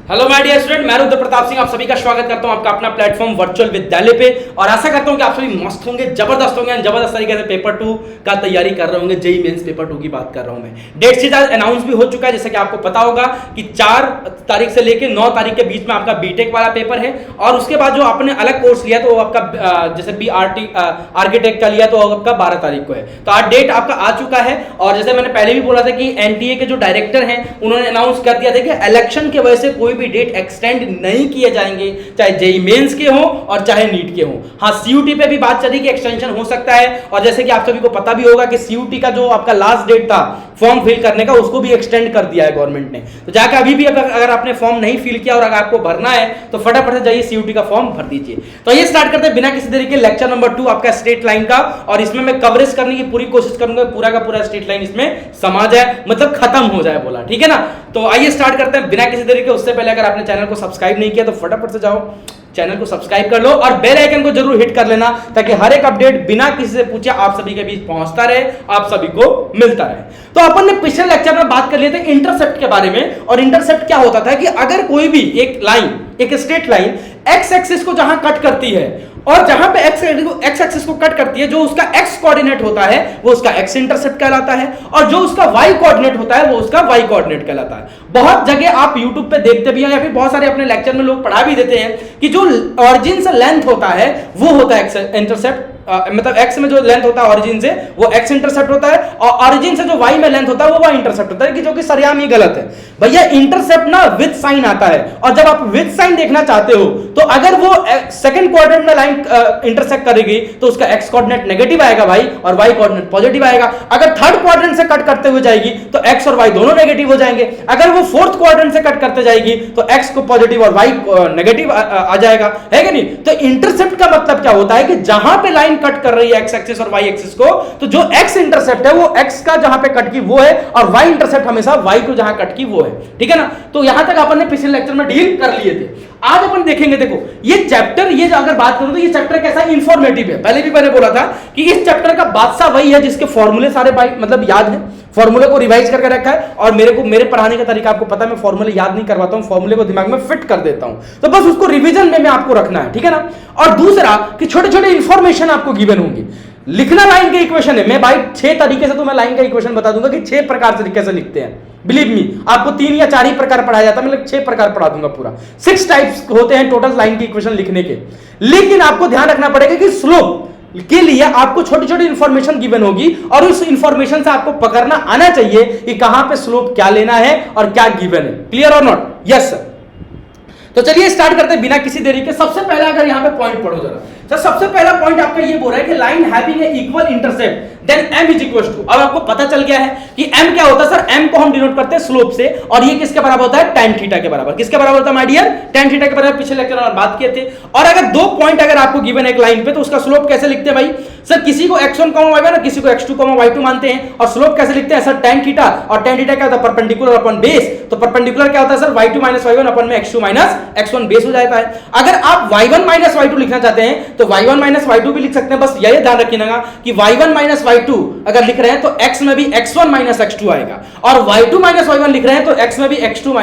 Hello my dear student, मैं रुद्र प्रताप सिंह आप सभी का स्वागत करता हूं आपका अपना प्लेटफॉर्म वर्चुअल विद्यालय पे। और आशा करता हूं कि आप सभी मस्त होंगे, जबरदस्त होंगे, जबरदस्त तरीके से पेपर 2 का तैयारी कर रहे होंगे। जेईई मेंस पेपर 2 की बात कर रहा हूं मैं। डेट शीट आज अनाउंस भी हो चुका है, जैसे कि आपको पता होगा कि 4 तारीख से लेकर 9 तारीख के बीच में आपका बीटेक वाला पेपर है। और उसके बाद जो आपने अलग कोर्स लिया तो वो आपका जैसे बीआरटी आर्किटेक्ट का लिया तो आपका 12 तारीख को है। तो आज डेट आपका आ चुका है। और जैसे मैंने पहले भी बोला था कि एनटीए के जो डायरेक्टर हैं उन्होंने अनाउंस कर दिया था कि इलेक्शन की वजह से कोई भी डेट एक्सटेंड नहीं किए जाएंगे, चाहे जेईई मेंस के हो और चाहे नीट के हो। हाँ, सीयूटी पे भी बात चली कि एक्सटेंशन हो सकता है। और जैसे कि आप सभी को पता भी होगा कि सीयूटी का जो आपका लास्ट डेट था फॉर्म फिल करने का, उसको भी एक्सटेंड कर दिया है गवर्नमेंट ने। तो जाकर अभी भी अगर आपने फॉर्म नहीं फिल किया और अगर आपको भरना है तो फटाफट से जाइए सीयूटी का फॉर्म भर दीजिए। तो ये स्टार्ट करते हैं बिना किसी देरी के लेक्चर नंबर 2 आपका स्ट्रेट लाइन का। और इसमें मैं कवरेज करने की पूरी कोशिश करूंगा, पूरा का पूरा स्ट्रेट लाइन इसमें समा जाए, मतलब खत्म हो जाए बोला, ठीक है ना। तो आइए स्टार्ट करते हैं बिना किसी देरी के। उससे पहले अगर आपने चैनल को सब्सक्राइब नहीं किया तो फटाफट से जाओ चैनल को सब्सक्राइब कर लो और बेल आइकन को जरूर हिट कर लेना, ताकि हर एक अपडेट बिना किसी से पूछे आप सभी के बीच पहुंचता रहे, आप सभी को मिलता रहे। तो अपन ने पिछले लेक्चर में बात कर लिए थे इंटरसेप्ट के बारे में। और इंटरसेप्ट क्या होता था कि अगर कोई भी एक लाइन, एक स्ट्रेट लाइन एक्स एक्सिस को जहां कट करती है और जहां पे एक्स एक्सिस को कट करती है, जो उसका एक्स कोऑर्डिनेट होता है वो उसका एक्स इंटरसेप्ट कहलाता है, और जो उसका वाई कोऑर्डिनेट होता है वो उसका वाई कोऑर्डिनेट कहलाता है। बहुत जगह आप YouTube पे देखते भी हैं या फिर बहुत सारे अपने लेक्चर में लोग पढ़ा भी देते हैं कि जो ऑरिजिन से लेंथ होता है वो होता है एक्स इंटरसेप्ट, मतलब एक्स में जो लेंथ होता है ऑरिजिन से वो एक्स इंटरसेप्ट होता है, और ऑरिजिन से जो वाई में लेंथ होता है वो वाई इंटरसेप्ट होता है, कि जो कि सरेआम ही गलत है भैया। इंटरसेप्ट ना विद साइन आता है, और जब आप विद साइन देखना चाहते हो तो अगर वो सेकंड क्वाड्रेंट में लाइन इंटरसेक्ट करेगी तो उसका एक्स कोऑर्डिनेट नेगेटिव आएगा भाई, और वाई कोऑर्डिनेट पॉजिटिव आएगा। अगर थर्ड क्वाड्रेंट से कट करते हुए जाएगी तो एक्स और वाई दोनों नेगेटिव हो जाएंगे। अगर वो फोर्थ क्वाड्रेंट से कट करते जाएगी तो एक्स को पॉजिटिव और वाई नेगेटिव आ जाएगा, है कि नहीं। तो इंटरसेप्ट का मतलब क्या होता है कि जहां पे लाइन कट कर रही है एक्स एक्सिस और वाई एक्सिस को, तो जो एक्स इंटरसेप्ट है वो एक्स का जहां पे कट की वो है, और वाई इंटरसेप्ट हमेशा वाई को जहां कट की वो है, ठीक है ना। तो यहां तक अपन ने पिछले लेक्चर में डील कर लिए थे। आज अपन देखेंगे, देखो ये चैप्टर, ये अगर बात करूं तो ये चैप्टर कैसा इंफॉर्मेटिव है। पहले भी मैंने बोला था कि इस चैप्टर का बादशाह वही है जिसके फॉर्मूले सारे मतलब याद है, फॉर्मूले को रिवाइज करके रखा है। और मेरे पढ़ाने का तरीका आपको पता है, मैं फॉर्मूले याद नहीं करवाता हूं, फॉर्मूले को दिमाग में फिट कर देता हूं। तो बस उसको रिवीजन में आपको रखना है, ठीक है ना। और दूसरा कि छोटे छोटे इंफॉर्मेशन आपको गिवन होंगी। लिखना लाइन के इक्वेशन है, मैं भाई 6 तरीके से तो मैं लाइन का इक्वेशन बता दूंगा कि 6 प्रकार से कैसे लिखते हैं। बिलीव मी, आपको 3 या 4 ही प्रकार पढ़ाया जाता है, मतलब 6 प्रकार पढ़ा दूंगा पूरा। 6 टाइप्स होते हैं टोटल लाइन की इक्वेशन लिखने के। लेकिन आपको ध्यान रखना पड़ेगा कि स्लोप के लिए आपको छोटी छोटी इंफॉर्मेशन गिवन होगी, और उस इंफॉर्मेशन से आपको पकड़ना आना चाहिए कि कहां पे स्लोप क्या लेना है और क्या गिवन है। क्लियर और नॉट? Yes sir. तो चलिए स्टार्ट करते हैं बिना किसी देरी के। सबसे पहला अगर यहां पे पॉइंट पढ़ो जरा, तो सबसे पहला पॉइंट आपका ये बोल रहा है कि line having a equal intercept then m is equal to. अब आपको पता चल गया है कि m क्या होता है सर। m को हम डिनोट करते हैं स्लोप से, और ये किसके बराबर होता है? tan थीटा के बराबर। किसके बराबर होता है माय डियर? tan थीटा के बराबर। पिछले लेक्चर में बात किए थे। और अगर 2 पॉइंट अगर आपको गिवन एक लाइन पे, तो उसका स्लोप कैसे लिखते हैं भाई सर? किसी को x1, y1 किसी को x2, y2 मानते हैं, और स्लोप कैसे लिखते हैं सर? tan theta. और tan थीटा क्या होता है? Perpendicular upon base. तो परपेंडिकुलर क्या होता है सर? y2 y1 अपन में x2 x1 बेस हो जाता है। अगर आप y1 y2 लिखना चाहते हैं तो y1 y2 भी लिख सकते हैं। बस यही ध्यान रखिएगा कि y1 y2 अगर लिख रहे हैं तो x में भी x1 x2 आएगा, और y2 y1 लिख रहे हैं तो x में भी x2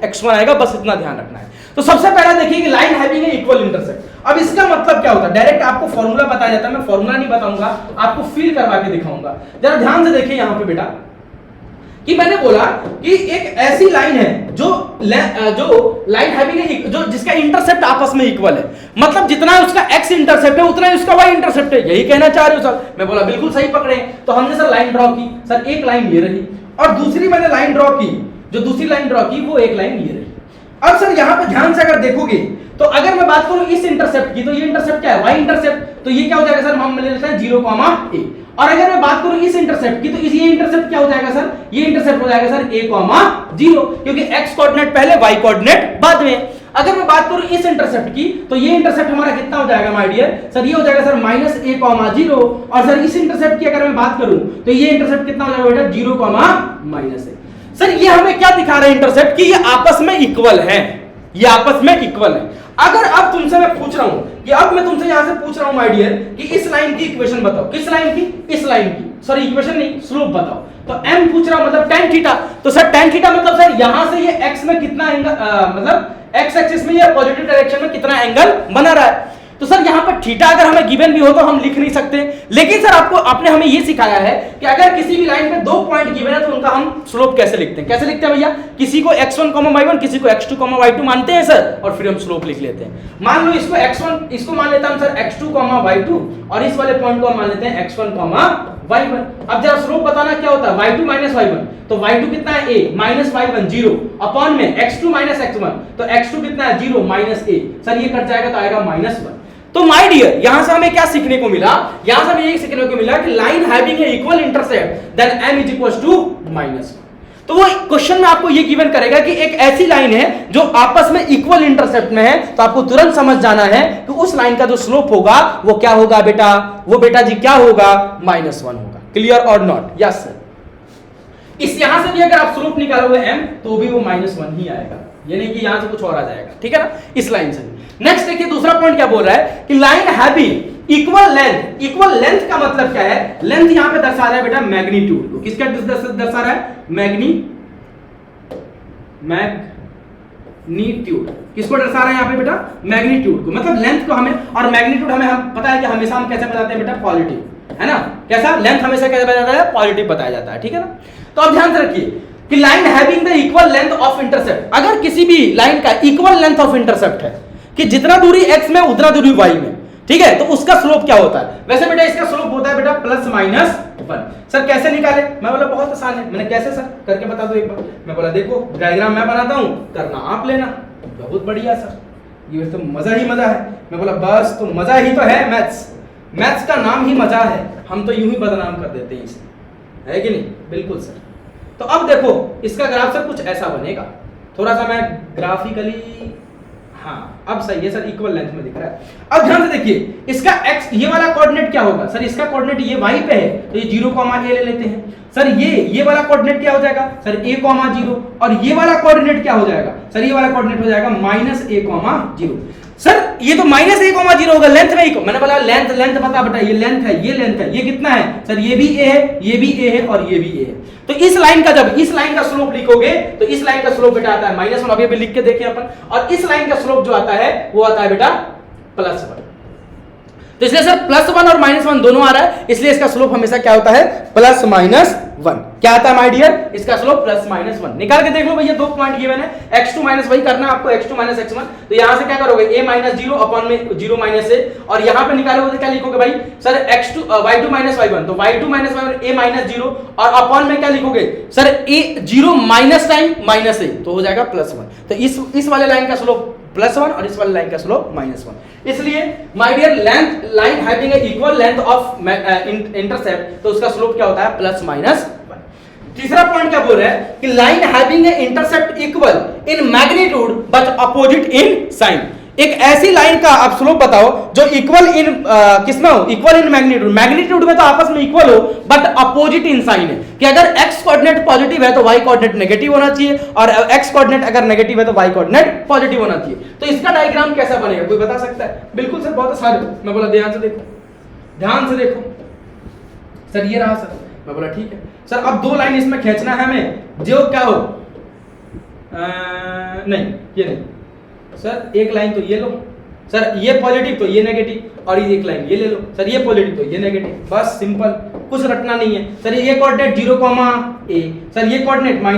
x1 आएगा। बस इतना ध्यान रखना है। तो सबसे पहला देखिए कि line having a equal intercept. अब इसका मतलब क्या होता है? डायरेक्ट आपको फॉर्मूला बताया जाता है, मैं फॉर्मूला नहीं बताऊंगा, आपको फील करवा के दिखाऊंगा। जरा ध्यान से देखिए यहां पे बेटा, कि मैंने बोला कि एक ऐसी लाइन है जो लाइन हैविंग जो जिसका इंटरसेप्ट आपस में इक्वल है, मतलब जितना उसका एक्स इंटरसेप्ट है उतना ही उसका वाई इंटरसेप्ट है। यही कहना चाह रहे हो सर? मैं बोला बिल्कुल सही पकड़े। तो हमने सर लाइन ड्रॉ की, सर एक लाइन ये रही, और दूसरी मैंने लाइन ड्रॉ की, जो दूसरी लाइन ड्रॉ की वो एक लाइन ये रही। अब सर यहां पे ध्यान से अगर देखोगे तो अगर मैं बात करूं इस इंटरसेप्ट की, तो ये इंटरसेप्ट क्या है? Y intercept. तो ये क्या हो जाएगा सर? हम ले लेते हैं 0, a। और अगर मैं बात करूं इस इंटरसेप्ट की, तो ये इंटरसेप्ट क्या हो जाएगा सर? ये इंटरसेप्ट हो जाएगा सर a, 0, क्योंकि x कोऑर्डिनेट पहले, y कोऑर्डिनेट बाद में। अगर मैं बात करूं इस इंटरसेप्ट की, तो ये इंटरसेप्ट हमारा कितना हो जाएगा माय डियर सर? ये हो जाएगा सर -a, 0। और सर इस इंटरसेप्ट की अगर मैं बात करूं तो ये इंटरसेप्ट कितना हो जाएगा बेटा? 0, -a। सर ये हमें क्या दिखा रहा है इंटरसेप्ट? कि ये आपस में इक्वल है, ये आपस में इक्वल है। अगर अब तुमसे मैं पूछ रहा हूं कि अब मैं तुमसे यहां से पूछ रहा हूं माय डियर कि इस लाइन की इक्वेशन बताओ। किस लाइन की? इस लाइन की। सॉरी इक्वेशन नहीं, स्लोप बताओ। तो m पूछ रहा हूं, मतलब tan थीटा। तो सर tan थीटा मतलब सर यहां से ये x में कितना एंगल मतलब एक्स एक्सिस में या पॉजिटिव डायरेक्शन में कितना एंगल बना रहा है। तो सर यहाँ पर थीटा अगर हमें गिवन भी हो तो हम लिख नहीं सकते, लेकिन सर आपने हमें ये सिखाया है कि अगर किसी भी लाइन पे 2 पॉइंट गिवन है तो उनका हम स्लोप कैसे लिखते हैं। कैसे लिखते हैं भैया, किसी को x1, y1, किसी को x2, y2 मानते हैं सर, और फिर हम स्लोप लिख लेते हैं। मान लो इसको x1, इसको मान लेता हूं सर x2, y2, और इस वाले पॉइंट को हम मान लेते हैं x1, y1। अब जरा स्लोप बताना क्या होता है, y2 माइनस y1, तो y2 कितना है a माइनस y1 0 अपॉन में x2 माइनस x1, तो x2 कितना है 0 माइनस a, सर ये कट जाएगा तो आएगा -1। तो माय डियर यहां से हमें क्या सीखने को मिला, यहां से हमें ये सीखने को मिला कि line having a equal intercept then m is equals to -1। तो वो क्वेश्चन में आपको ये गिवन करेगा कि एक ऐसी लाइन है जो आपस में इक्वल इंटरसेप्ट में है, तो आपको तुरंत समझ जाना है कि उस लाइन का जो स्लोप होगा वो क्या होगा बेटा, वो बेटा जी क्या होगा, -1 होगा। क्लियर और नॉट, यस सर। इस यहां से भी अगर आप स्लोप निकालोगे m तो भी वो -1 ही आएगा, ये नहीं कि यहां से कुछ और आ जाएगा, ठीक है ना, इस लाइन से। नेक्स्ट देखिए दूसरा पॉइंट क्या बोल रहा है कि line having equal length. Equal length का मतलब क्या है, लेंथ यहां पे दर्शा रहा है बेटा मैग्नीट्यूड को। किसका दर्शा रहा है, मैग्नीट्यूड। किसको दर्शा रहा है यहां पे बेटा, मैग्नीट्यूड को। मतलब लेंथ को हमें, और मैग्नीट्यूड हमें हम पता है कि हमेशा हम कैसे बताते हैं बेटा, पॉजिटिव, है ना। कैसा, लेंथ हमेशा कैसे बताया जाता है, पॉजिटिव बताया जाता है, ठीक है ना। तो अब ध्यान से रखिए कि line having the equal length of intercept, अगर किसी भी लाइन का इक्वल लेंथ ऑफ इंटरसेप्ट है कि जितना दूरी x में उतना दूरी y में, ठीक है, तो उसका स्लोप क्या होता है। वैसे बेटा इसका स्लोप होता है बेटा +-1। सर कैसे निकाले, मैं बोला बहुत आसान है। मैंने कैसे सर करके बता दो एक बार। मैं बोला देखो डायग्राम मैं बनाता हूं, करना आप लेना। बहुत बढ़िया सर, ये तो मजा ही मजा है। मैं बोला बस तो मजा ही तो है, मैथ्स का नाम ही मजा है, हम तो यूं ही बदनाम कर देते हैं इसे, है कि नहीं। बिल्कुल सर। तो अब देखो इसका ग्राफ सर कुछ ऐसा बनेगा, थोड़ा सा मैं ग्राफिकली, हाँ अब सही है सर, इक्वल लेंथ में दिख रहा है। अब ध्यान से देखिए इसका x, ये वाला कोऑर्डिनेट क्या होगा सर, इसका कोऑर्डिनेट ये y पे है तो ये 0, a ले लेते हैं सर। ये वाला कोऑर्डिनेट क्या हो जाएगा सर, a, 0, और ये वाला कोऑर्डिनेट क्या हो जाएगा सर, ये वाला कोऑर्डिनेट हो जाएगा -a, 0। सर ये तो -a, 0 होगा, लेंथ में मैंने बोला लेंथ बता बेटा, ये लेंथ है, ये लेंथ है, ये कितना है सर, ये भी a है, ये भी a है, और ये भी a है। तो इस लाइन का, जब इस लाइन का स्लोप लिखोगे तो इस लाइन का स्लोप बेटा आता है -1, अभी भी लिख के देखिए अपन, और इस लाइन का स्लोप जो आता है वो आता है बेटा +1। तो इसलिए सर +1 और -1 दोनों आ रहा है, इसलिए इसका स्लोप हमेशा क्या होता है, +-1। क्या आता है माय डियर, इसका स्लोप +-1। निकाल के देख लो भैया, 2 पॉइंट गिवन है, x2 माइनस वही करना है आपको, x2 माइनस x1। तो यहां से क्या करोगे, a माइनस 0 अपॉन में 0 माइनस a, और यहां पे निकालोगे तो क्या लिखोगे भाई सर, y2 माइनस y1, तो y2 minus y1 a minus 0, और अपॉन में क्या लिखोगे sir, a 0 minus time minus a, तो हो जाएगा +1। तो इस वाले लाइन का स्लोप +1 और इस वाले लाइन का स्लोप -1। इसलिए my dear line having a equal length of intercept, तो उसका स्लोप क्या होता है, +-1। तीसरा पॉइंट क्या बोल रहा है कि line having a intercept equal in magnitude but opposite in sign. एक ऐसी लाइन का आप स्लोप बताओ जो इक्वल इन किसमें हो, इक्वल इन मैग्नीट्यूड। मैग्नीट्यूड में तो आपस में इक्वल हो बट अपोजिट इन साइन है, कि अगर x कोऑर्डिनेट पॉजिटिव है तो y कोऑर्डिनेट नेगेटिव होना चाहिए, और x कोऑर्डिनेट अगर नेगेटिव है तो y कोऑर्डिनेट पॉजिटिव होना चाहिए। तो इसका डायग्राम कैसा बनेगा, कोई बता सकता है। बिल्कुल सर, बहुत आसान है। मैं बोला ध्यान से देखो, ध्यान से देखो सर, ये रहा सर। मैं बोला ठीक है सर, अब 2 लाइन इसमें खींचना है हमें, जो क्या हो नहीं, ये नहीं सर, एक लाइन तो ये लो सर, ये पॉजिटिव तो ये नेगेटिव, और ये एक लाइन ये ले लो सर, ये पॉजिटिव तो ये नेगेटिव, बस सिंपल, कुछ रटना नहीं है सर। ये कोऑर्डिनेट 0, a सर, ये कोऑर्डिनेट -a,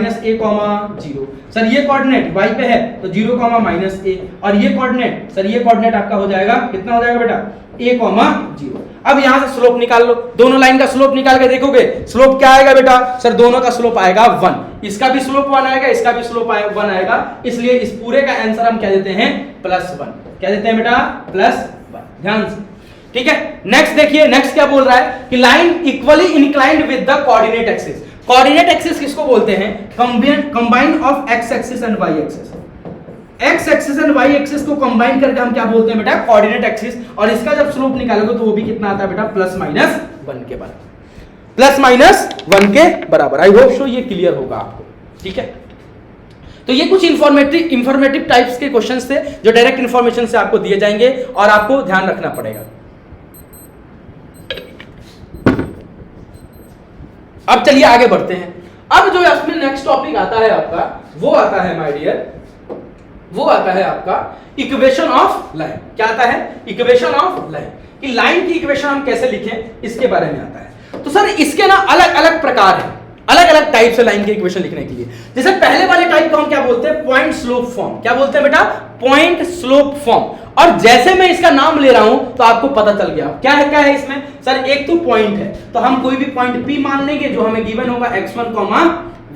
0 सर, ये कोऑर्डिनेट y पे है तो 0, -a, और ये कोऑर्डिनेट सर, ये कोऑर्डिनेट आपका हो जाएगा, कितना हो जाएगा बेटा, a, 0। अब यहां से स्लोप निकाल लो, दोनों लाइन का स्लोप निकाल के देखोगे, स्लोप क्या आएगा बेटा सर, दोनों का स्लोप आएगा 1। इसका भी स्लोप 1 आएगा, इसका भी स्लोप 1 आएगा, इसलिए इस पूरे का आंसर हम क्या देते हैं, +1। क्या देते हैं बेटा, +1। ध्यान से, ठीक है। नेक्स्ट देखिए, नेक्स्ट क्या बोल रहा है कि line equally inclined with the coordinate axis. Coordinate axis किसको बोलते हैं, combine of x axis and y axis. x axis and y axis को कंबाइन करके हम क्या बोलते हैं बेटा, कोऑर्डिनेट एक्सिस। और इसका जब स्लोप निकालोगे तो वो भी कितना आता है बेटा, +-1 के बराबर, +-1 के बराबर। आई होप सो ये क्लियर होगा आपको, ठीक है। तो ये कुछ इंफॉर्मेटिव टाइप्स के क्वेश्चंस थे जो डायरेक्ट इंफॉर्मेशन से आपको दिए जाएंगे और आपको ध्यान रखना पड़ेगा। अब चलिए आगे बढ़ते हैं। अब जो इसमें नेक्स्ट टॉपिक आता है आपका, वो आता है माय डियर, वो आता है आपका इक्वेशन ऑफ लाइन। क्या आता है? इक्वेशन ऑफ लाइन, कि लाइन की इक्वेशन हम कैसे लिखें इसके बारे में आता है। तो सर इसके ना अलग अलग प्रकार है, अलग अलग टाइप से लाइन की इक्वेशन लिखने के लिए। जैसे पहले वाले टाइप को हम क्या बोलते हैं? Point slope form. क्या बोलते हैं बेटा? Point slope form. और जैसे मैं इसका नाम ले रहा हूं तो आपको पता चल गया क्या है इसमें। सर एक तो पॉइंट है, तो हम कोई भी पॉइंट P मान लेंगे जो हमें गिवन होगा x1,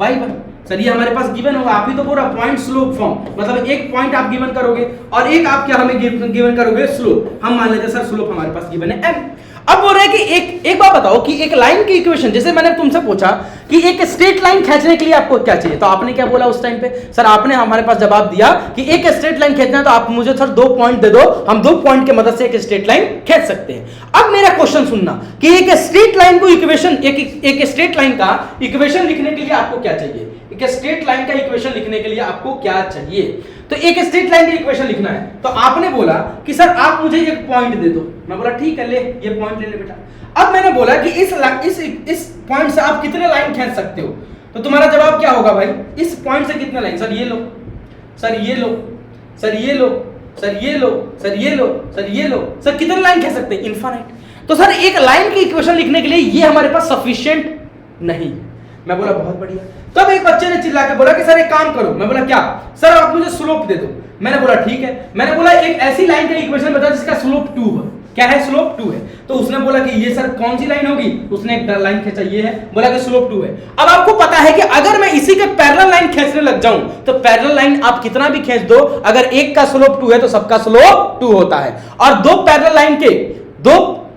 y1। सर ये हमारे पास गिवन होगा। आप ही तो बोल रहा पॉइंट स्लोप फॉर्म, मतलब एक पॉइंट आप गिवन करोगे और एक आप क्या हमें गिवन करोगे? स्लोप। हम मान लेते हैं सर स्लोप हमारे पास गिवन है m। अब बोल रहे हैं कि एक बात बताओ कि एक लाइन की इक्वेशन, जैसे मैंने तुमसे पूछा कि एक स्ट्रेट लाइन खींचने के लिए आपको क्या चाहिए, तो आपने क्या बोला उस टाइम पे? सर आपने हमारे पास जवाब दिया कि एक स्ट्रेट लाइन खींचना है तो आप मुझे सर 2 पॉइंट दे दो, हम 2 पॉइंट की मदद से एक स्ट्रेट लाइन खींच सकते हैं। अब मेरा क्वेश्चन सुनना कि एक स्ट्रेट लाइन को इक्वेशन, एक स्ट्रेट लाइन का इक्वेशन लिखने के लिए आपको क्या चाहिए? एक स्ट्रेट लाइन का इक्वेशन लिखने के लिए आपको क्या चाहिए? तो एक स्ट्रेट लाइन का इक्वेशन लिखना है तो आपने बोला कि सर आप मुझे एक पॉइंट दे दो। मैं बोला ठीक है, ले ये पॉइंट ले बेटा। अब मैंने बोला कि इस पॉइंट से आप कितने लाइन खींच सकते हो, तो तुम्हारा जवाब क्या होगा भाई? इस पॉइंट से कितने लाइन? सर ये लो, सर ये लो, सर ये लो, सर ये लो, सर ये लो, सर ये लो। सर कितने लाइन खींच सकते हैं? इनफाइनाइट। तो सर एक लाइन की इक्वेशन लिखने के लिए ये हमारे पास सफिशिएंट नहीं। मैं बोला बहुत बढ़िया। तब एक बच्चे ने चिल्ला के बोला कि सर एक काम करो। मैं बोला क्या? सर आप मुझे स्लोप दे दो। मैंने बोला ठीक है। मैंने बोला एक ऐसी लाइन का इक्वेशन बता जिसका स्लोप 2 है। क्या है? स्लोप 2 है। तो उसने बोला कि ये सर कौन सी लाइन होगी? उसने एक लाइन खींचा, ये है, बोला कि स्लोप 2 है। अब आपको पता है कि अगर मैं इसी के पैरेलल लाइन खींचने लग जाऊं तो पैरेलल लाइन आप कितना भी खींच दो, अगर एक का स्लोप 2 है तो सबका स्लोप 2 होता है। और दो पैरेलल लाइन के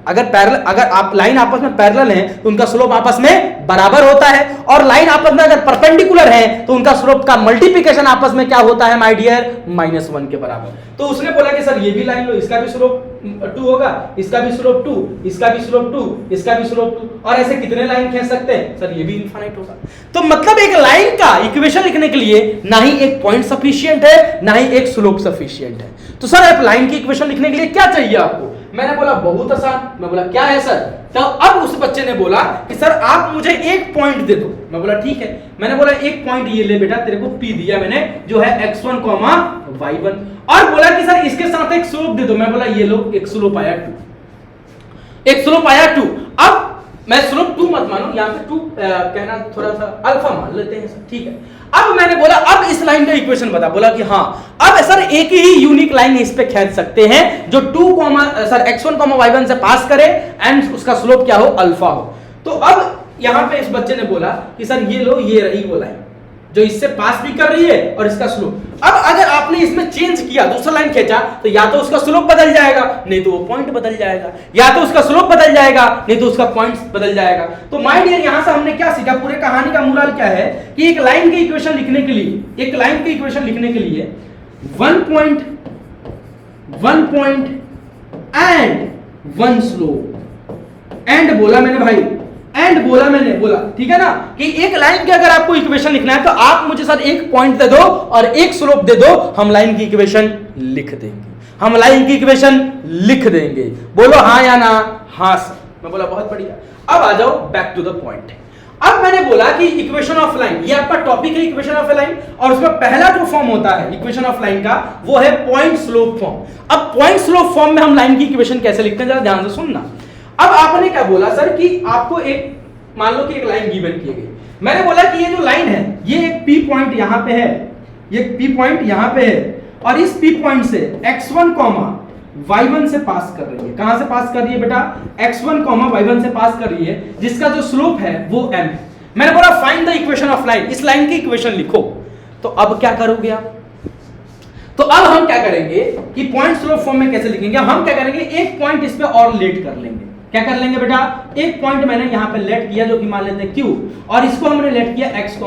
अगर आप लाइन आपस में पैरेलल हैं तो उनका स्लोप आपस में बराबर होता है, और लाइन आपस में अगर परपेंडिकुलर है तो उनका स्लोप का मल्टीप्लिकेशन आपस में क्या होता है माय डियर? -1 के बराबर। तो उसने बोला कि सर ये भी लाइन लो, इसका भी स्लोप 2 होगा, इसका भी स्लोप 2, इसका भी स्लोप 2, इसका भी स्लोप 2, और ऐसे कितने लाइन खींच सकते हैं? सर ये भी इनफाइनाइट होगा। तो मतलब एक लाइन का इक्वेशन लिखने के लिए ना ही एक पॉइंट सफिशिएंट है, ना ही एक स्लोप सफिशिएंट है। तो सर आप लाइन की इक्वेशन लिखने के लिए क्या चाहिए आपको? मैंने बोला बहुत आसान। मैं बोला क्या है सर? तो अब उस बच्चे ने बोला कि सर आप मुझे एक पॉइंट दे दो। मैं बोला ठीक है। मैंने बोला एक पॉइंट ये ले बेटा, तेरे को P दिया मैंने जो है x1, y1, और बोला कि सर इसके साथ एक स्लोप दे दो। मैं बोला ये लो, एक स्लोप आया 2, एक स्लोप आया 2। अब मैं स्लोप 2 मत मानो, यहाँ पे 2 कहना थोड़ा सा अल्फा मान लेते हैं सर, ठीक है। अब मैंने बोला अब इस लाइन का इक्वेशन बता। बोला कि हाँ अब सर एक ही यूनिक लाइन इस पे खींच सकते हैं जो x1, y1 से पास करे एंड उसका स्लोप क्या हो? अल्फा हो। तो अब यहां पे इस बच्चे ने बोला कि सर ये लो, ये रही वो लाइन जो इससे पास भी कर रही है और इसका स्लोप। अब अगर आपने इसमें चेंज किया, दूसरा लाइन खींचा, तो या तो उसका स्लोप बदल जाएगा, नहीं तो वो पॉइंट बदल जाएगा, या तो उसका स्लोप बदल जाएगा, नहीं तो उसका पॉइंट बदल जाएगा। तो माय डियर यहां से हमने क्या सीखा? पूरे कहानी का मोरल क्या है कि एक लाइन की इक्वेशन लिखने के लिए, एक लाइन की इक्वेशन लिखने के लिए 1 पॉइंट एंड 1 स्लोप। एंड बोला मैंने भाई, एंड बोला मैंने, बोला ठीक है ना, कि एक लाइन के अगर आपको इक्वेशन लिखना है तो आप मुझे सर एक पॉइंट दे दो और एक स्लोप दे दो, हम लाइन की इक्वेशन लिख देंगे, हम लाइन की इक्वेशन लिख देंगे। बोलो हाँ या ना? हाँ सर। मैं बोला बहुत बढ़िया। अब आ जाओ बैक टू द पॉइंट। अब मैंने बोला कि इक्वेशन ऑफ लाइन, ये आपका टॉपिक है इक्वेशन ऑफ लाइन, और उसमें पहला जो फॉर्म होता है इक्वेशन ऑफ लाइन का वो है पॉइंट स्लोप फॉर्म। अब पॉइंट स्लोप फॉर्म में हम लाइन की इक्वेशन कैसे लिखते हैं, जरा ध्यान से सुनना। अब आपने क्या बोला सर कि आपको एक, मान लो कि एक लाइन गिवन की गई। मैंने बोला कि ये जो लाइन है ये एक P पॉइंट यहां पे है, ये P पॉइंट यहां पे है, और इस P पॉइंट से x1, y1 से पास कर रही है। कहां से पास कर रही है बेटा? x1, y1 से पास कर रही है, जिसका जो स्लोप है वो m है। मैंने बोला find the equation of line, इस लाइन की इक्वेशन लिखो। तो अब क्या करोगे आप? तो अब हम क्या करेंगे कि पॉइंट स्लोप फॉर्म में कैसे लिखेंगे? हम क्या करेंगे, एक पॉइंट इस पे और लेट कर लेंगे। क्या कर लेंगे बेटा? एक पॉइंट मैंने यहां पे लेट किया जो कि मान लेते हैं Q, और इसको हमने लेट किया x,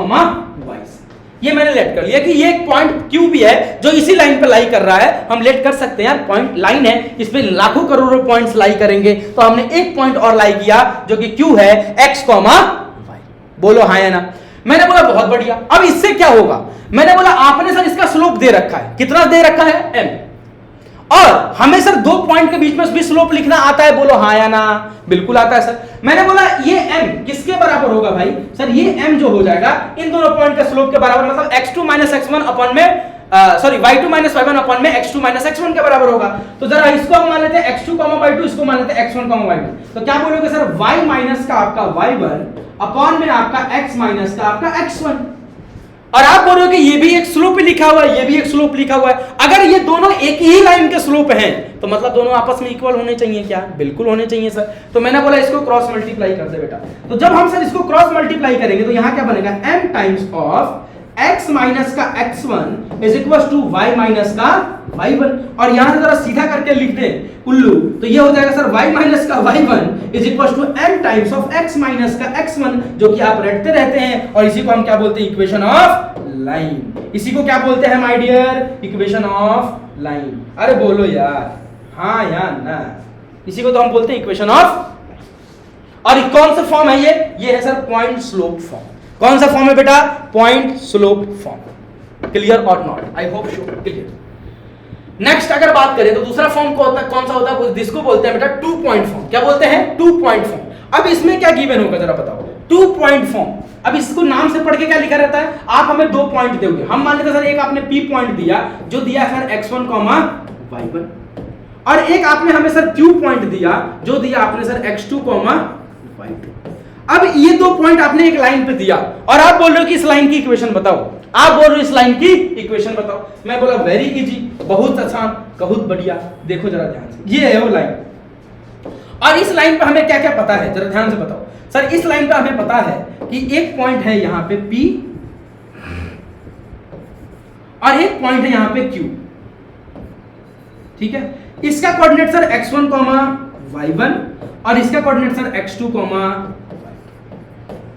y से। ये मैंने लेट कर लिया कि ये एक पॉइंट Q भी है जो इसी लाइन पे लाई कर रहा है। हम लेट कर सकते हैं यार, पॉइंट लाइन है, इस पे लाखों करोड़ों पॉइंट्स लाई करेंगे, तो हमने एक पॉइंट और लाई किया जो कि Q है x, y। बोलो हाँ या ना? मैंने बोला बहुत बढ़िया। अब इससे क्या होगा? मैंने बोला आपने सर इसका स्लोप दे रखा है, कितना दे रखा है? m, और हमें सर दो पॉइंट के बीच में भी स्लोप लिखना आता है, बोलो हाँ या ना? बिल्कुल आता है सर। मैंने बोला ये m किसके बराबर होगा भाई? सर ये m जो हो जाएगा इन दोनों पॉइंट के स्लोप के बराबर, मतलब x2 माइनस x1 अपॉन में sorry y2 minus y1 upon में x2 माइनस x1 के बराबर होगा। तो जरा इसको हम मान लेते हैं x2 y2, इसको मान लेते हैं x1 y1। तो क्या बोलोगे सर? y माइनस का आपका y1 अपॉन में आपका x माइनस का आपका x1। और आप बोल रहे हो कि ये भी एक स्लोप लिखा हुआ है, ये भी एक स्लोप लिखा हुआ है। अगर ये दोनों एक ही लाइन के स्लोप हैं तो मतलब दोनों आपस में इक्वल होने चाहिए क्या? बिल्कुल होने चाहिए सर। तो मैंने बोला इसको क्रॉस मल्टीप्लाई कर दे बेटा। तो जब हम सर इसको क्रॉस मल्टीप्लाई करेंगे तो यहां क्या बनेगा? m times of x minus का x1 is equal to y minus का y1। और यहां से जरा सीधा करके लिख दे उल्लू, तो ये हो जाएगा सर y माइनस का y1 is equal to m times of x minus का x1, जो कि आप रटते रहते हैं। और इसी को हम क्या बोलते हैं? Equation of line. इसी को क्या बोलते हैं my dear? Equation of line. अरे बोलो यार हाँ या ना? इसी को तो हम बोलते हैं इक्वेशन ऑफ। और कौन सा फॉर्म है ये है सर पॉइंट स्लोप फॉर्म। कौन सा फॉर्म है बेटा? Point slope form. क्लियर और not? I hope sure clear. Next अगर बात करें तो दूसरा फॉर्म कौन सा होता है? जिसको बोलते हैं बेटा टू पॉइंट फॉर्म। क्या बोलते हैं? Two point form. अब इसमें क्या गिवन होगा जरा बताओ? Two point form. अब इसको नाम से पढ़ के क्या लिखा रहता है? आप हमें दो पॉइंट दोगे, हम मान लेते हैं सर एक आपने P पॉइंट दिया, जो दिया सर x1, y1, और एक आपने हमें सर Q पॉइंट दिया, जो दिया आपने सर x2, y2। अब ये दो पॉइंट आपने एक लाइन पे दिया और आप बोल रहे हो कि इस लाइन की इक्वेशन बताओ। आप बोल रहे हो इस लाइन की इक्वेशन बताओ। मैं बोला वेरी इजी, बहुत आसान, बहुत बढ़िया। देखो जरा ध्यान से, ये है वो लाइन। और इस लाइन पे हमें क्या क्या पता है जरा ध्यान से बताओ। सर इस लाइन पे हमें पता है कि एक पॉइंट है यहां पे P और एक पॉइंट है यहां पे Q। ठीक है, इसका कोऑर्डिनेट सर x1, y1 और इसका कोऑर्डिनेट सर x2,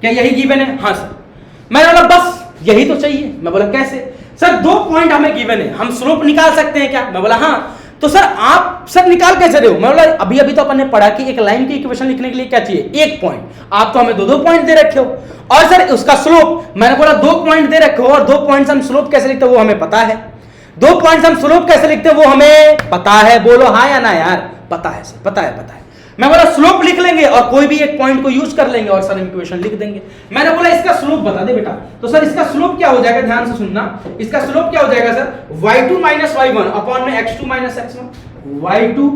क्या यही गिवन है? हाँ सर। मैंने बोला बस यही तो चाहिए। मैं बोला कैसे? सर दो पॉइंट हमें गिवन है, हम स्लोप निकाल सकते हैं क्या? मैं बोला हाँ। तो सर आप सर निकाल कैसे रहे हो? मैं बोला अभी तो अपन ने पढ़ा कि एक लाइन की इक्वेशन लिखने के लिए क्या चाहिए? एक पॉइंट। आप तो हमें दो पॉइंट दे रखे हो और सर उसका स्लोप मैंने बोला दो पॉइंट दे रखे हो और दो पॉइंट्स हम स्लोप कैसे लिखते हैं वो हमें पता है। दो पॉइंट्स हम स्लोप कैसे लिखते हैं वो हमें पता है। बोलो हाँ या ना यार? पता है सर, पता है। मैं बोला स्लोप लिख लेंगे और कोई भी एक पॉइंट को यूज कर लेंगे और सर इक्वेशन लिख देंगे। मैंने बोला इसका स्लोप बता दे बेटा। तो सर इसका स्लोप क्या हो जाएगा? ध्यान से सुनना। इसका स्लोप क्या हो जाएगा sir? y2 minus y1 upon में x2 minus x1। y2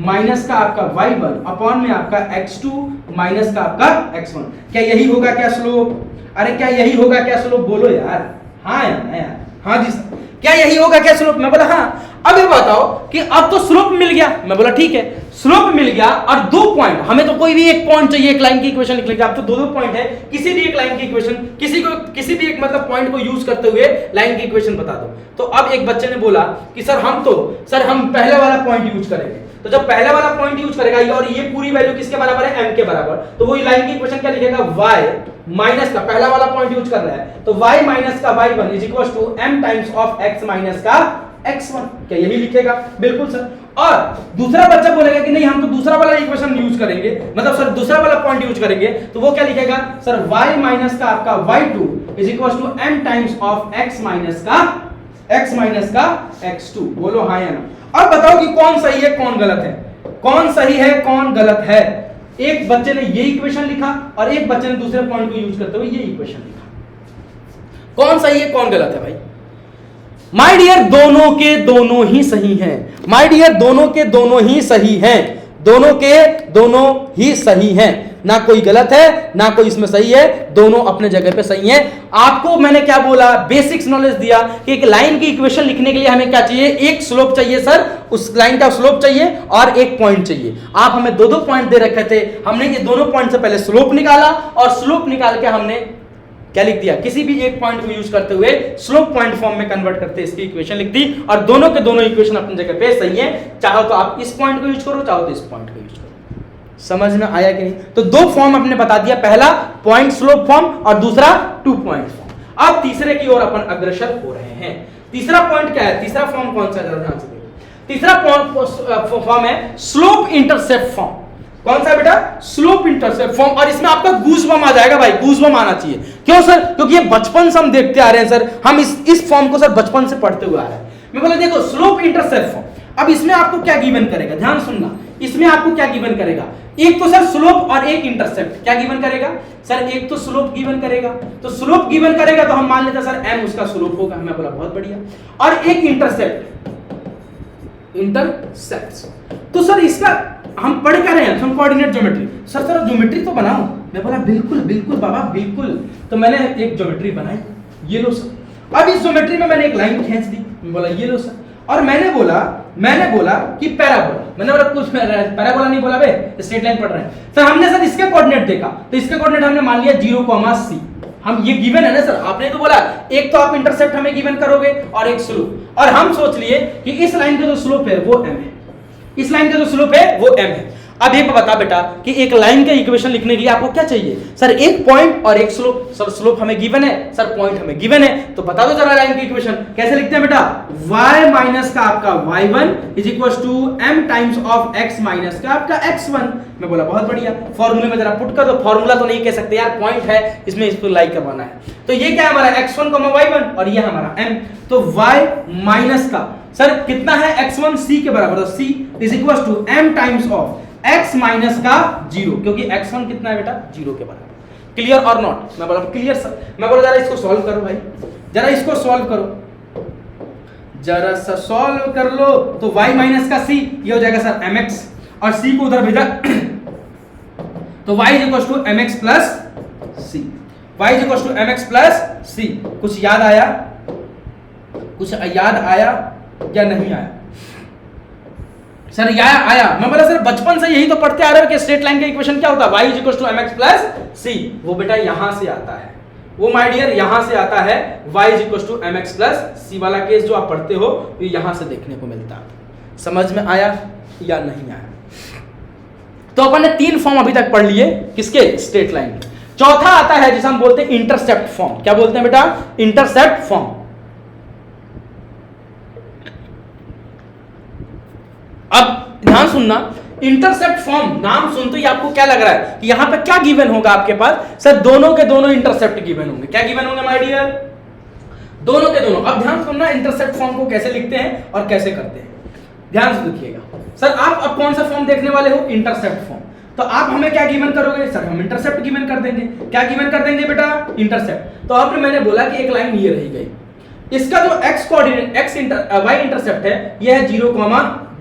minus का आपका y1 अपॉन में आपका x2 माइनस का आपका x1। क्या यही होगा क्या स्लोप? अरे क्या यही होगा क्या स्लोप? बोलो यार हाँ या ना यार? हाँ जी सर। क्या यही होगा क्या स्लोप? मैं बोला हाँ। अब ये बताओ कि अब तो स्लोप मिल गया। मैं बोला ठीक है, स्लोप मिल गया और दो पॉइंट, हमें तो कोई भी एक पॉइंट चाहिए एक लाइन की इक्वेशन लिखने के। अब तो दो पॉइंट है, किसी भी एक लाइन की इक्वेशन, किसी भी एक मतलब पॉइंट को यूज करते हुए लाइन की इक्वेशन बता दो। तो अब एक बच्चे ने बोला कि सर हम पहले वाला पॉइंट यूज करेंगे। तो जब पहले वाला पॉइंट यूज करेगा और ये पूरी वैल्यू किसके बराबर है? m के बराबर। तो वो लाइन की इक्वेशन क्या लिखेगा? y माइनस का पहला वाला पॉइंट यूज कर रहा है, तो y माइनस का y1 is equal to m times of x minus का x1। क्या यही लिखेगा? बिल्कुल सर। और दूसरा बच्चा बोलेगा कि नहीं हम तो दूसरा वाला इक्वेशन यूज करेंगे, मतलब सर दूसरा वाला पॉइंट यूज करेंगे। तो वो क्या लिखेगा? सर y माइनस का आपका y2 is equal to m times of x minus का x2। बोलो हाँ या ना? अब बताओ कि कौन सही है कौन गलत है? कौन सही है कौन गलत है? एक बच्चे ने ये इक्वेशन लिखा और एक बच्चे ने दूसरे पॉइंट को यूज करते हुए ये इक्वेशन लिखा। कौन सही है कौन गलत है भाई? माय डियर दोनों के दोनों ही सही हैं। माय डियर दोनों के दोनों ही सही हैं। दोनों के दोनों ही सही हैं, ना कोई गलत है ना कोई इसमें सही है, दोनों अपने जगह पे सही हैं। आपको मैंने क्या बोला? बेसिक्स नॉलेज दिया कि एक लाइन की इक्वेशन लिखने के लिए हमें क्या चाहिए? एक स्लोप चाहिए सर, उस लाइन का स्लोप चाहिए और एक पॉइंट चाहिए। आप हमें दो पॉइंट दे रखे थे, हमने ये दोनों पॉइंट से पहले स्लोप निकाला और स्लोप निकाल के हमने क्या लिख दिया? किसी भी एक पॉइंट को यूज करते हुए स्लोप पॉइंट फॉर्म में कन्वर्ट करते इसकी इक्वेशन लिख दी और दोनों के दोनों इक्वेशन अपनी जगह पे सही है। चाहो तो आप इस पॉइंट को यूज करो, चाहो तो इस पॉइंट को यूज करो। समझ में आया कि नहीं? तो दो फॉर्म आपने बता दिया, पहला पॉइंट स्लोप फॉर्म और दूसरा टू पॉइंट फॉर्म। अब तीसरे की ओर अपन अग्रसर हो रहे हैं। तीसरा पॉइंट क्या है? तीसरा फॉर्म कौन सा है? ध्यान से देखो। तीसरा फॉर्म है स्लोप इंटरसेप्ट फॉर्म। कौन सा बेटा? Slope intercept form. और इसमें आपका गूजबम आ जाएगा भाई, गूजबम आना चाहिए। क्यों सर? क्योंकि ये बचपन से हम देखते आ रहे हैं सर, हम इस फॉर्म को सर बचपन से पढ़ते हुए आ रहे हैं। मैं बोला देखो स्लोप इंटरसेप्ट फॉर्म, अब इसमें आपको क्या गिवन करेगा, ध्यान सुनना, इसमें आपको क्या गिवन करेगा, एक तो सर स्लोप और एक इंटरसेप्ट, क्या गिवन करेगा सर, एक तो स्लोप गिवन करेगा, तो स्लोप गिवन करेगा तो हम मान लेते हैं सर m उसका स्लोप होगा, मैं बोला बहुत बढ़िया, और एक इंटरसेप्ट, तो सर इसका हम पढ़ क्या रहे हैं, हम coordinate geometry, sir sir geometry तो बनाओ, मैं बोला बिल्कुल बिल्कुल बाबा बिल्कुल, तो मैंने एक ज्योमेट्री बनाई, ये लो सर, अब इस ज्योमेट्री में मैंने एक लाइन खींच दी, मैं बोला ये लो सर, और मैंने बोला कि पैराबोला, मैंने बोला कुछ पैराबोला नहीं बोला बे, स्ट्रेट लाइन पढ़ रहे हैं सर, हमने सर इसके कोऑर्डिनेट देखा, तो इसके कोऑर्डिनेट हमने मान लिया 0, c, हम ये गिवन है ना सर, आपने तो बोला एक तो आप इंटरसेप्ट हमें गिवन करोगे और एक स्लोप, और हम सोच लिए कि इस लाइन का जो स्लोप है वो m है, इस लाइन का जो स्लोप है वो m है। अब ये बता बेटा कि एक लाइन का इक्वेशन लिखने के लिए आपको क्या चाहिए सर, एक पॉइंट और एक स्लोप, सर स्लोप हमें गिवन है, सर पॉइंट हमें गिवन है, तो बता दो जरा लाइन की इक्वेशन कैसे लिखते हैं बेटा, y माइनस का आपका y1 is equal to m times of x minus का आपका x1, मैं बोला बहुत बढ़िया, फॉर्मूले में जरा पुट कर दो, फॉर्मूला तो नहीं कह सकते यार, पॉइंट है इसमें, इसको लाइक करवाना है, तो ये क्या है हमारा x1, y1 और ये हमारा m, तो y माइनस का सर कितना है x1 c के बराबर, तो c is equal to m times of x minus का 0, क्योंकि x1 कितना है बेटा 0 के बराबर, क्लियर और नॉट, मैं बोला क्लियर सर, मैं बोला जरा इसको सॉल्व करो भाई, जरा इसको सॉल्व करो, जरा सा सॉल्व कर लो, तो y माइनस का c ये हो जाएगा सर mx, और c को उधर भेजा तो y is equal to mx plus c, y is equal to mx plus c, कुछ याद आया, कुछ याद आया या नहीं आया सर, आया, मैं बोला सर बचपन से यही तो पढ़ते आ रहे हो कि स्ट्रेट लाइन का इक्वेशन क्या होता है, y is equal to mx plus c, वो बेटा यहां से आता है, वो माय डियर यहां से आता है, y is equal to mx plus c वाला केस जो आप पढ़ते हो ये यहां से देखने को मिलता है, समझ में आया या नहीं आया। तो अपन ने 3 फॉर्म अभी तक पढ़ लिए किसके, स्ट्रेट लाइन के, चौथा आता है जिसे हम बोलते हैं इंटरसेप्ट फॉर्म, क्या बोलते हैं बेटा, इंटरसेप्ट फॉर्म। अब ध्यान सुनना, इंटरसेप्ट फॉर्म नाम सुनते ही आपको क्या लग रहा है कि यहां पे क्या गिवन होगा आपके पास, सर दोनों के दोनों इंटरसेप्ट गिवन होंगे, क्या गिवन होंगे माय डियर, दोनों के दोनों। अब ध्यान सुनना इंटरसेप्ट फॉर्म को कैसे लिखते हैं और कैसे करते हैं, ध्यान से देखिएगा सर, आप अब कौन सा फॉर्म देखने वाले हो, इंटरसेप्ट फॉर्म, तो आप हमें क्या गिवन करोगे सर, हम इंटरसेप्ट गिवन कर देंगे, क्या गिवन कर देंगे बेटा, इंटरसेप्ट, तो अब मैंने बोला कि एक लाइन ये रही गई, इसका जो x कोऑर्डिनेट y इंटरसेप्ट है ये है 0,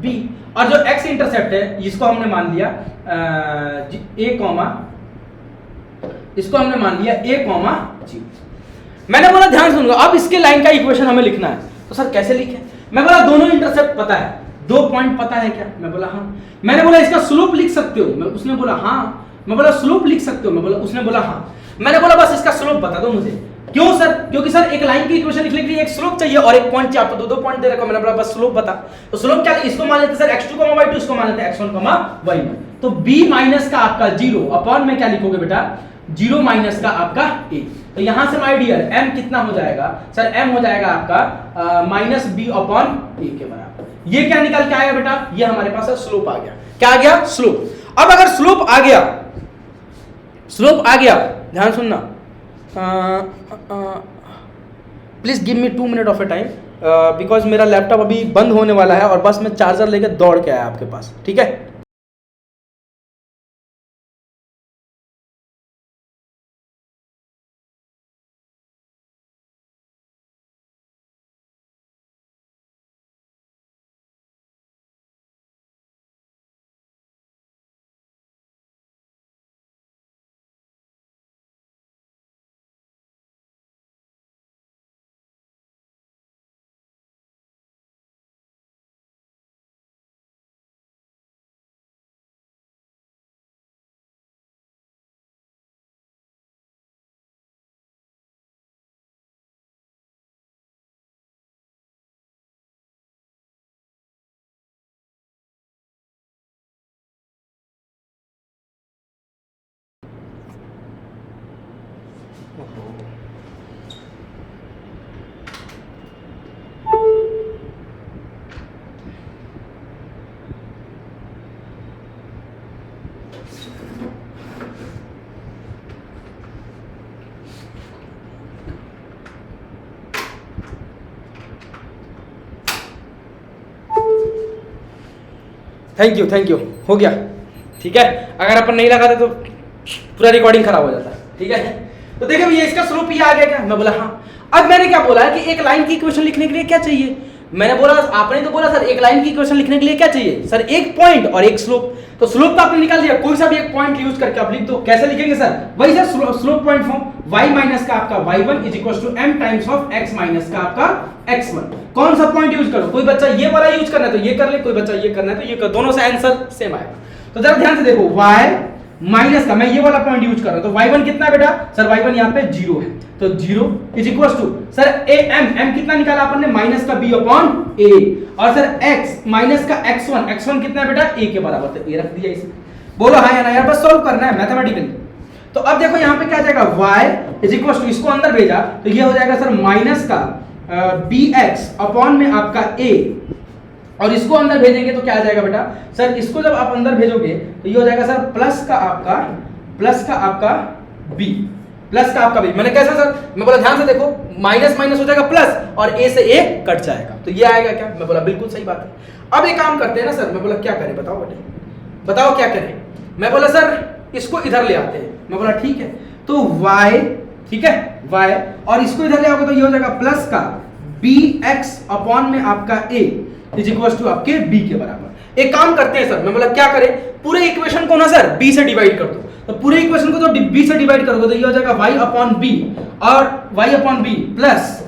b, और जो x इंटरसेप्ट है इसको हमने मान लिया इसको हमने मान लिया a, g। मैंने बोला ध्यान सुनो, अब इसके लाइन का इक्वेशन हमें लिखना है, तो सर कैसे लिखें, मैं बोला दोनों इंटरसेप्ट पता है, 2 पॉइंट पता है क्या, मैं बोला हाँ, मैंने बोला इसका स्लोप लिख सकते हो, उसने बोला हाँ, मैं बोला स्लोप लिख सकते हो, मैं बोला, उसने बोला हाँ, मैंने बोला बस इसका स्लोप बता दो मुझे, क्यों सर, क्योंकि सर एक लाइन की इक्वेशन लिखने के लिए एक स्लोप चाहिए और एक पॉइंट चाहिए, आपको 2 पॉइंट दे रखा, मैंने बोला बस स्लोप बता, तो स्लोप क्या, इसको मान लेते सर x2, y2, इसको मान लेते x1, y1, तो b माइनस का आपका 0 अपॉन में क्या लिखोगे बेटा, 0 माइनस का आपका a, तो यहां से माय डियर m कितना हो जाएगा सर, m हो जाएगा आपका माइनस b अपॉन a के बराबर, ये क्या निकल के आया बेटा, ये हमारे पास स्लोप आ गया, क्या आ गया, स्लोप। अब अगर स्लोप आ गया, ध्यान सुनना, please give me 2 minute of A time, because मेरा लैपटॉप अभी बंद होने वाला है और बस मैं चार्जर लेकर दौड़ के आया आपके पास, ठीक है। थैंक यू हो गया। ठीक है, अगर अपन नहीं लगाते तो पूरा रिकॉर्डिंग खराब हो जाता। ठीक है, तो देखिए भैया इसका स्लोप ये आ गया क्या? मैं बोला हाँ। अब मैंने क्या बोला है कि एक लाइन की इक्वेशन लिखने के लिए क्या चाहिए? मैंने बोला, आपने तो बोला सर एक लाइन की इक्वेशन लिखने के लिए क्या चाहिए? सर एक पॉइंट और एक स्लोप। तो स्लोप तो आपने निकाल दिया, कोई सा भी एक पॉइंट यूज करके आप लिख दो। कैसे लिखेंगे सर? वही sir slope point form, y minus का आपका y1 is equal to m times of x minus का आपका x1। कौन सा पॉइंट यूज करो? कोई बच्चा ये वाला यूज करना है तो ये कर ले, कोई बच्चा ये करना है तो ये कर, दोनों से आंसर सेम आएगा। तो जरा ध्यान से देखो, y माइनस का मैं ये वाला पॉइंट यूज कर रहा हूं, तो y1 कितना है बेटा? सर y1 यहां पे 0 है, तो 0 is equal to sir m कितना निकाला अपन ने? माइनस का b अपॉन a, और सर x माइनस का x1 कितना है बेटा? a के बराबर, तो a रख दिया इसे। बोलो हाँ या ना यार, बस सॉल्व करना है मैथमेटिकली। तो अब देखो यहां पे क्या आ जाएगा, y इज इक्वल टू, इसको अंदर भेजा तो ये हो जाएगा सर माइनस का bx अपॉन में आपका a, और इसको अंदर भेजेंगे तो क्या आ जाएगा बेटा? सर इसको जब आप अंदर भेजोगे तो ये हो जाएगा सर प्लस का आपका b, प्लस का आपका b। मैंने कैसा सर? मैं बोला ध्यान से देखो, माइनस माइनस हो जाएगा प्लस और a से a कट जाएगा, तो ये आएगा क्या? मैं बोला बिल्कुल सही बात है। अब एक काम करते हैं ना सर, मैं बोला क्या करें बताओ बेटे, बताओ क्या करें? मैं बोला सर इसको इधर ले आते हैं। मैं बोला ठीक है, तो y, ठीक है y, और इसको इधर ले आओगे तो ये हो जाएगा प्लस का bx अपॉन में आपका a इज इक्वल टू आपके b के बराबर। एक काम करते हैं सर, मैं बोला क्या करें, पूरे इक्वेशन को ना सर b से डिवाइड कर दो। तो पूरे इक्वेशन को तो b से डिवाइड करोगे तो ये हो जाएगा y अपॉन b, और y अपॉन b प्लस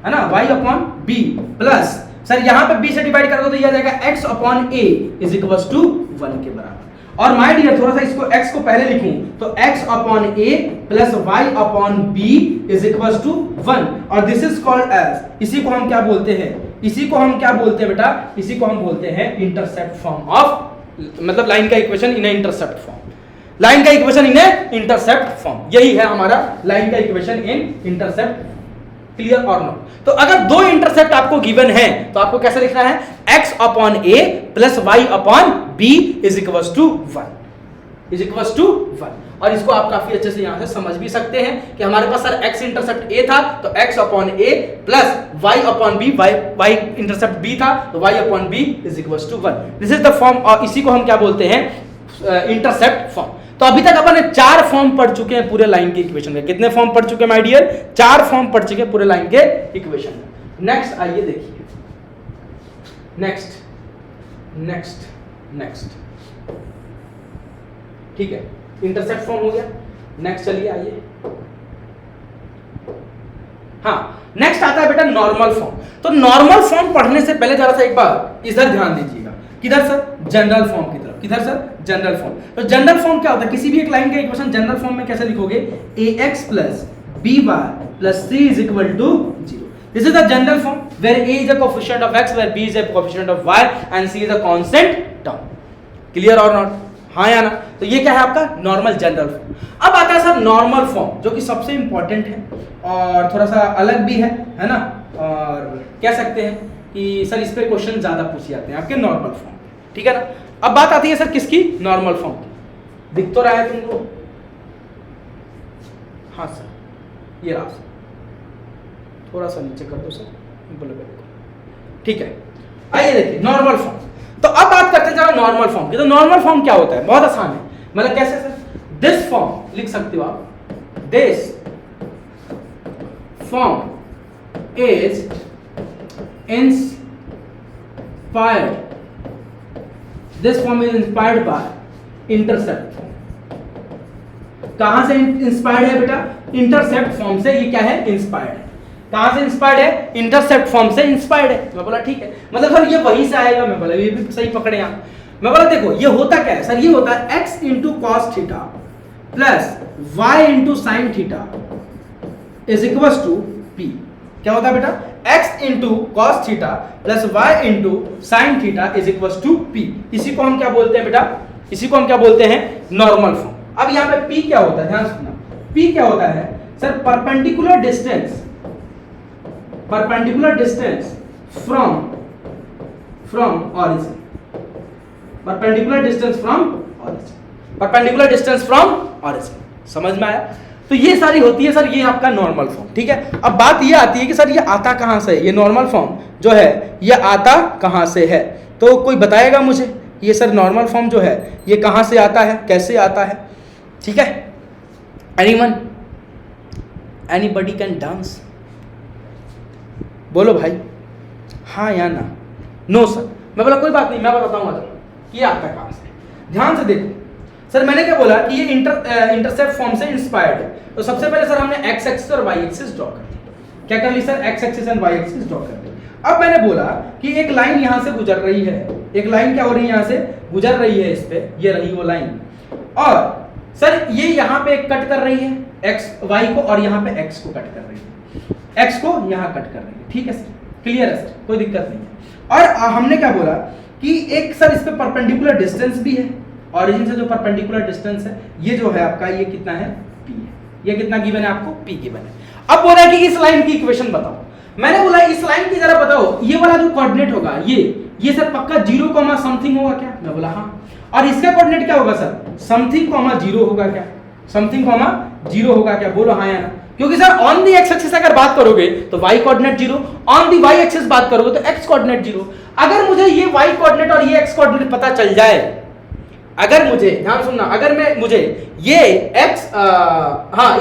है ना, y upon b plus sir यहाँ पे b से डिवाइड करोगे तो ये आ जाएगा x upon a is equal to 1 के बराबर। और माय डियर थोड़ा सा इसको x को पहले लिखूं तो x upon a plus y upon b is equal to 1, और दिस इज कॉल्ड एज, इसी को हम क्या बोलते हैं? इसी को हम क्या बोलते हैं बेटा? इसी को हम बोलते हैं इंटरसेप्ट फॉर्म ऑफ, मतलब लाइन का equation in intercept form, line का इक्वेशन इन इंटरसेप्ट फॉर्म। यही है हमारा लाइन का इक्वेशन इन इंटरसेप्ट। क्लियर और नॉट? तो अगर दो इंटरसेप्ट आपको गिवन है तो आपको कैसे लिखना है? x upon a plus y upon b is equal to 1, is equal to 1। और इसको आप काफी अच्छे से यहां से समझ भी सकते हैं कि हमारे पास सर x इंटरसेप्ट a था तो x upon a plus y upon b, y intercept b था तो y upon b is equal to 1। This is the form, और इसी को हम क्या बोलते हैं? Intercept form. तो अभी तक अपन ने 4 फॉर्म पढ़ चुके हैं पूरे लाइन के इक्वेशन के। कितने फॉर्म पढ़ चुके हैं माय डियर? 4 फॉर्म पढ़ चुके हैं पूरे लाइन के इक्वेशन में। नेक्स्ट आइए देखिए, नेक्स्ट ठीक है, इंटरसेप्ट फॉर्म हो गया। नेक्स्ट चलिए आइए, हाँ नेक्स्ट आता है बेटा नॉर्मल फॉर्म। तो नॉर्मल फॉर्म पढ़ने से पहले जरा सा एक बार इधर ध्यान दीजिएगा। किधर सर? जनरल फॉर्म की तरफ। किधर सर? General form. तो जनरल फॉर्म क्या होता है? किसी भी एक लाइन का इक्वेशन जनरल फॉर्म में कैसे लिखोगे? ax plus by plus c is equal to 0। This is the general form where a is a coefficient of x, where b is a coefficient of y and c is a constant term। Clear और not? हाँ या ना? तो ये क्या है आपका normal general form. अब आता है सर नॉर्मल फॉर्म, जो कि सबसे इंपॉर्टेंट है और थोड़ा सा अलग भी है ना, और कह सकते हैं कि सर इस पे क्वेश्चन ज्यादा पूछे जाते हैं आपके नॉर्मल फॉर्म। ठीक है ना? अब बात आती है सर किसकी? नॉर्मल फॉर्म की। दिख तो रहा है तुमको? हाँ सर, ये रहा सर, थोड़ा सा नीचे कर दो सर, ठीक है। आइए देखिए नॉर्मल फॉर्म। तो अब बात करते हैं जरा नॉर्मल फॉर्म की। तो नॉर्मल फॉर्म क्या होता है? बहुत आसान है, मतलब कैसे सर? दिस फॉर्म लिख सकते हो आप, this form is inspired, this form is inspired by intercept form. कहां से इंस्पायर्ड है बेटा? इंटरसेप्ट फॉर्म से ये क्या है? इंस्पायर्ड है। कहां से इंस्पायर्ड है? इंटरसेप्ट फॉर्म से इंस्पायर्ड है। मैं बोला ठीक है, मतलब सर ये वहीं से आएगा। मैं बोला ये भी सही पकड़े आप। मैं बोला देखो ये होता क्या है सर? ये होता है x into cos theta plus y into sine theta is equal to p। क्या होता है बेटा? x into cos theta plus y into sine theta is equal to p। इसी को हम क्या बोलते हैं बेटा? इसी को हम क्या बोलते हैं? Normal form. अब यहाँ पे p क्या होता है? ध्यान सुनना, p क्या होता है sir? Perpendicular distance, perpendicular distance from origin, perpendicular distance from origin, perpendicular distance from origin. समझ में आया? तो ये सारी होती है सर ये आपका नॉर्मल फॉर्म। ठीक है, अब बात ये आती है कि सर ये आता कहां से है? ये नॉर्मल फॉर्म जो है ये आता कहां से है? तो कोई बताएगा मुझे ये सर नॉर्मल फॉर्म जो है ये कहाँ से आता है, कैसे आता है? ठीक है, एनीवन, एनीबडी कैन डांस? बोलो भाई, हाँ या ना? No sir. मैं बोला कोई बात नहीं, मैं बताऊंगा तुमको कि आता कहाँ से। ध्यान से देखो सर, मैंने क्या बोला कि ये इंटरसेप्ट फॉर्म से इंस्पायर्ड है। तो सबसे पहले सर हमने एक्स एक्सिस और वाई एक्सिस ड्रॉ कर दी। क्या कर ली sir? X axis and Y axis draw कर दी। अब मैंने बोला कि एक लाइन यहां से गुजर रही है, एक लाइन क्या हो रही है, यहां से गुजर रही है, इस पे ये रही वो लाइन, और सर ये यहां पे एक कट कर रही है एक्स वाई को, और यहां पे एक्स को कट कर रही है, एक्स को यहां कट कर रही है। ठीक है सर, क्लियर है सर, कोई दिक्कत नहीं है। और हमने क्या बोला कि एक सर इस पे परपेंडिकुलर डिस्टेंस भी है, ओरिजिन से जो परपेंडिकुलर डिस्टेंस है ये जो है आपका ये कितना है, p है। ये कितना गिवन है आपको? p गिवन है। अब बोला कि इस लाइन की इक्वेशन बताओ। मैंने बोला इस लाइन की जरा बताओ, ये वाला जो कोऑर्डिनेट होगा ये सर पक्का 0 कॉमा समथिंग होगा क्या? मैं बोला हाँ। और इसका कोऑर्डिनेट क्या होगा सर? समथिंग कॉमा 0 होगा क्या? समथिंग कॉमा 0 होगा क्या? बोलो हाँ या ना? क्योंकि sir on the x axis अगर बात करोगे तो y coordinate 0, on the y axis बात करोगे तो x कोऑर्डिनेट 0। अगर मुझे ये y कोऑर्डिनेट और ये x कोऑर्डिनेट पता चल जाए, अगर मुझे ध्यान सुनना, अगर मुझे ये x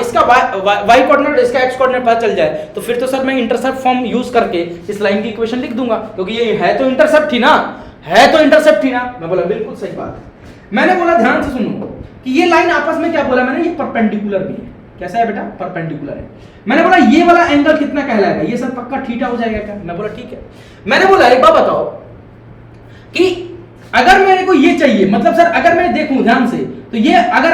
इसका y कोऑर्डिनेट इसका x कोऑर्डिनेट पता चल जाए तो फिर तो सर मैं इंटरसेप्ट फॉर्म यूज करके इस लाइन की इक्वेशन लिख दूंगा, क्योंकि ये है तो इंटरसेप्ट ही ना, है तो इंटरसेप्ट ही ना। मैं बोला बिल्कुल सही बात है। मैंने बोला ध्यान से सुनो कि ये लाइन आपस में क्या बोला मैंने, ये परपेंडिकुलर भी है। कैसा है बेटा? परपेंडिकुलर है। मैंने बोला ये वाला एंगल कितना कहलाएगा? ये सर पक्का थीटा हो जाएगा क्या? मैं बोला ठीक है। मैंने बोला एक बात बताओ कि अगर मेरे को ये चाहिए, मतलब सर अगर मैं देखूं ध्यान से तो ये अगर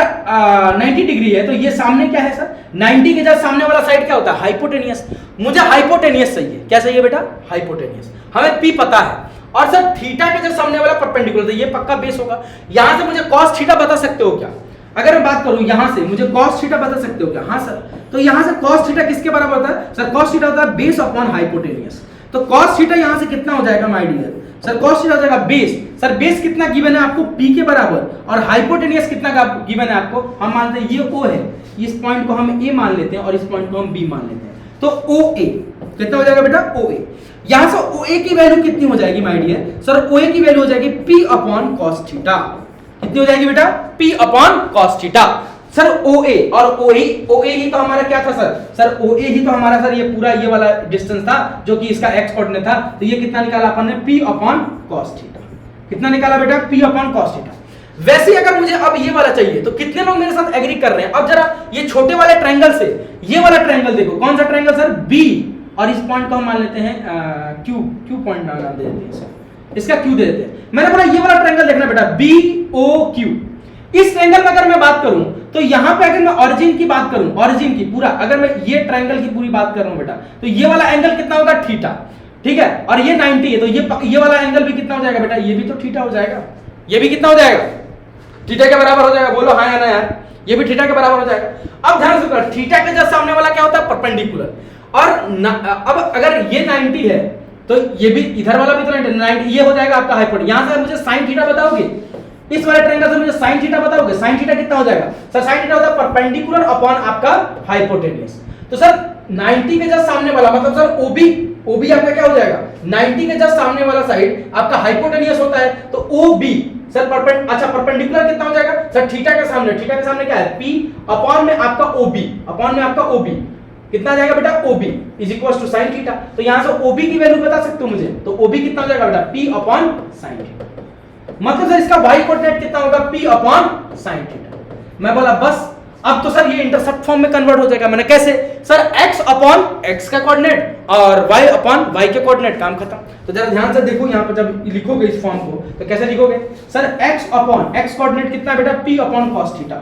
90 डिग्री है तो ये सामने क्या है सर? 90 के जस्ट सामने वाला साइड क्या होता है? हाइपोटेनियस। मुझे हाइपोटेनियस चाहिए। क्या चाहिए बेटा? हाइपोटेनियस। हमें p पता है, और सर थीटा के जस्ट सामने वाला परपेंडिकुलर, तो ये पक्का बेस होगा। यहां से मुझे cos थीटा बता सकते हो क्या? अगर मैं बात करूं यहां से मुझे cos थीटा बता सकते हो क्या? हाँ सर। तो यहां से cos थीटा किसके बराबर होता है सर? cos थीटा होता है बेस अपॉन हाइपोटेनियस। तो cos थीटा यहां से कितना हो जाएगा my dear? Sir cos theta हो जाएगा बेस। सर बेस कितना गिवन है आपको? p के बराबर, और हाइपोटेनियस कितना गिवन है आपको? हम मानते हैं ये o है, इस पॉइंट को हम a मान लेते हैं और इस पॉइंट को हम b मान लेते हैं। तो OA कितना हो जाएगा बेटा? OA। यहां से OA की वैल्यू कितनी हो जाएगी माय डियर? सर OA की वैल्यू हो जाएगी p अपॉन cos थीटा। कितनी हो जाएगी बेटा? p upon cos theta. Sir OA और OA ही तो हमारा क्या था सर? सर OA ही तो हमारा सर ये पूरा ये वाला डिस्टेंस था जो कि इसका x कोऑर्डिनेट था। तो ये कितना निकाला अपन ने? p upon cos theta. कितना निकाला बेटा? p upon cos theta. वैसे अगर मुझे अब ये वाला चाहिए तो कितने लोग मेरे साथ एग्री कर रहे हैं? अब जरा ये छोटे वाले ट्रायंगल से ये वाला ट्रायंगल देखो, कौन सा ट्रायंगल सर? B, और इस पॉइंट को हम मान लेते हैं Q पॉइंट नाम दे देते हैं सर, इसका Q दे देते हैं। मैंने बोला ये वाला ट्रायंगल देखना बेटा, BOQ। इस ट्रायंगल में अगर मैं बात करूं तो यहां पे अगर मैं ओरिजिन की बात करूं, ओरिजिन की पूरा, अगर मैं ये ट्रायंगल की पूरी बात कर रहा हूं बेटा, तो ये वाला एंगल कितना होगा? थीटा। ठीक है, और ये 90 है तो ये वाला एंगल भी कितना हो जाएगा बेटा? ये भी तो थीटा हो जाएगा। ये भी कितना हो जाएगा? थीटा के बराबर हो जाएगा। बोलो हाँ या ना यार? ये भी थीटा के बराबर हो जाएगा। अब ध्यान से कर, थीटा के जस्ट सामने वाला क्या होता है? परपेंडिकुलर। और अब अगर ये 90 है तो ये भी इधर वाला भी तो 90, ये हो जाएगा आपका हाइपोटेन्यूज। यहां से मुझे sin थीटा बताओगे, इस वाले ट्रायंगल से मुझे sin थीटा बताओगे? sin थीटा कितना हो जाएगा सर? sin थीटा होता है परपेंडिकुलर अपॉन आपका हाइपोटेन्यूज। तो सर 90 के जस्ट सामने वाला मतलब सर OB आपका क्या हो जाएगा? 90 के जस्ट सामने वाला साइड आपका हाइपोटेन्यूज होता है, तो OB सर परपेंडिकुलर कितना हो जाएगा सर? थीटा के सामने क्या है? P अपॉन में आपका OB, कितना आ जाएगा बेटा? OB is equal to sin theta. तो यहां से OB की वैल्यू बता सकते हो मुझे, तो OB कितना हो जाएगा बेटा? P upon sin theta. मतलब सर इसका y कोऑर्डिनेट कितना होगा? P upon sin theta. मैं बोला बस, अब तो सर ये इंटरसेप्ट फॉर्म में कन्वर्ट हो जाएगा। मैंने कैसे सर? x अपॉन x का कोऑर्डिनेट और y अपॉन y के कोऑर्डिनेट, काम खत्म। तो जरा ध्यान से देखो यहां पर जब लिखोगे इस फॉर्म को तो कैसे लिखोगे sir? x upon x coordinate कितना है बेटा? P upon cos theta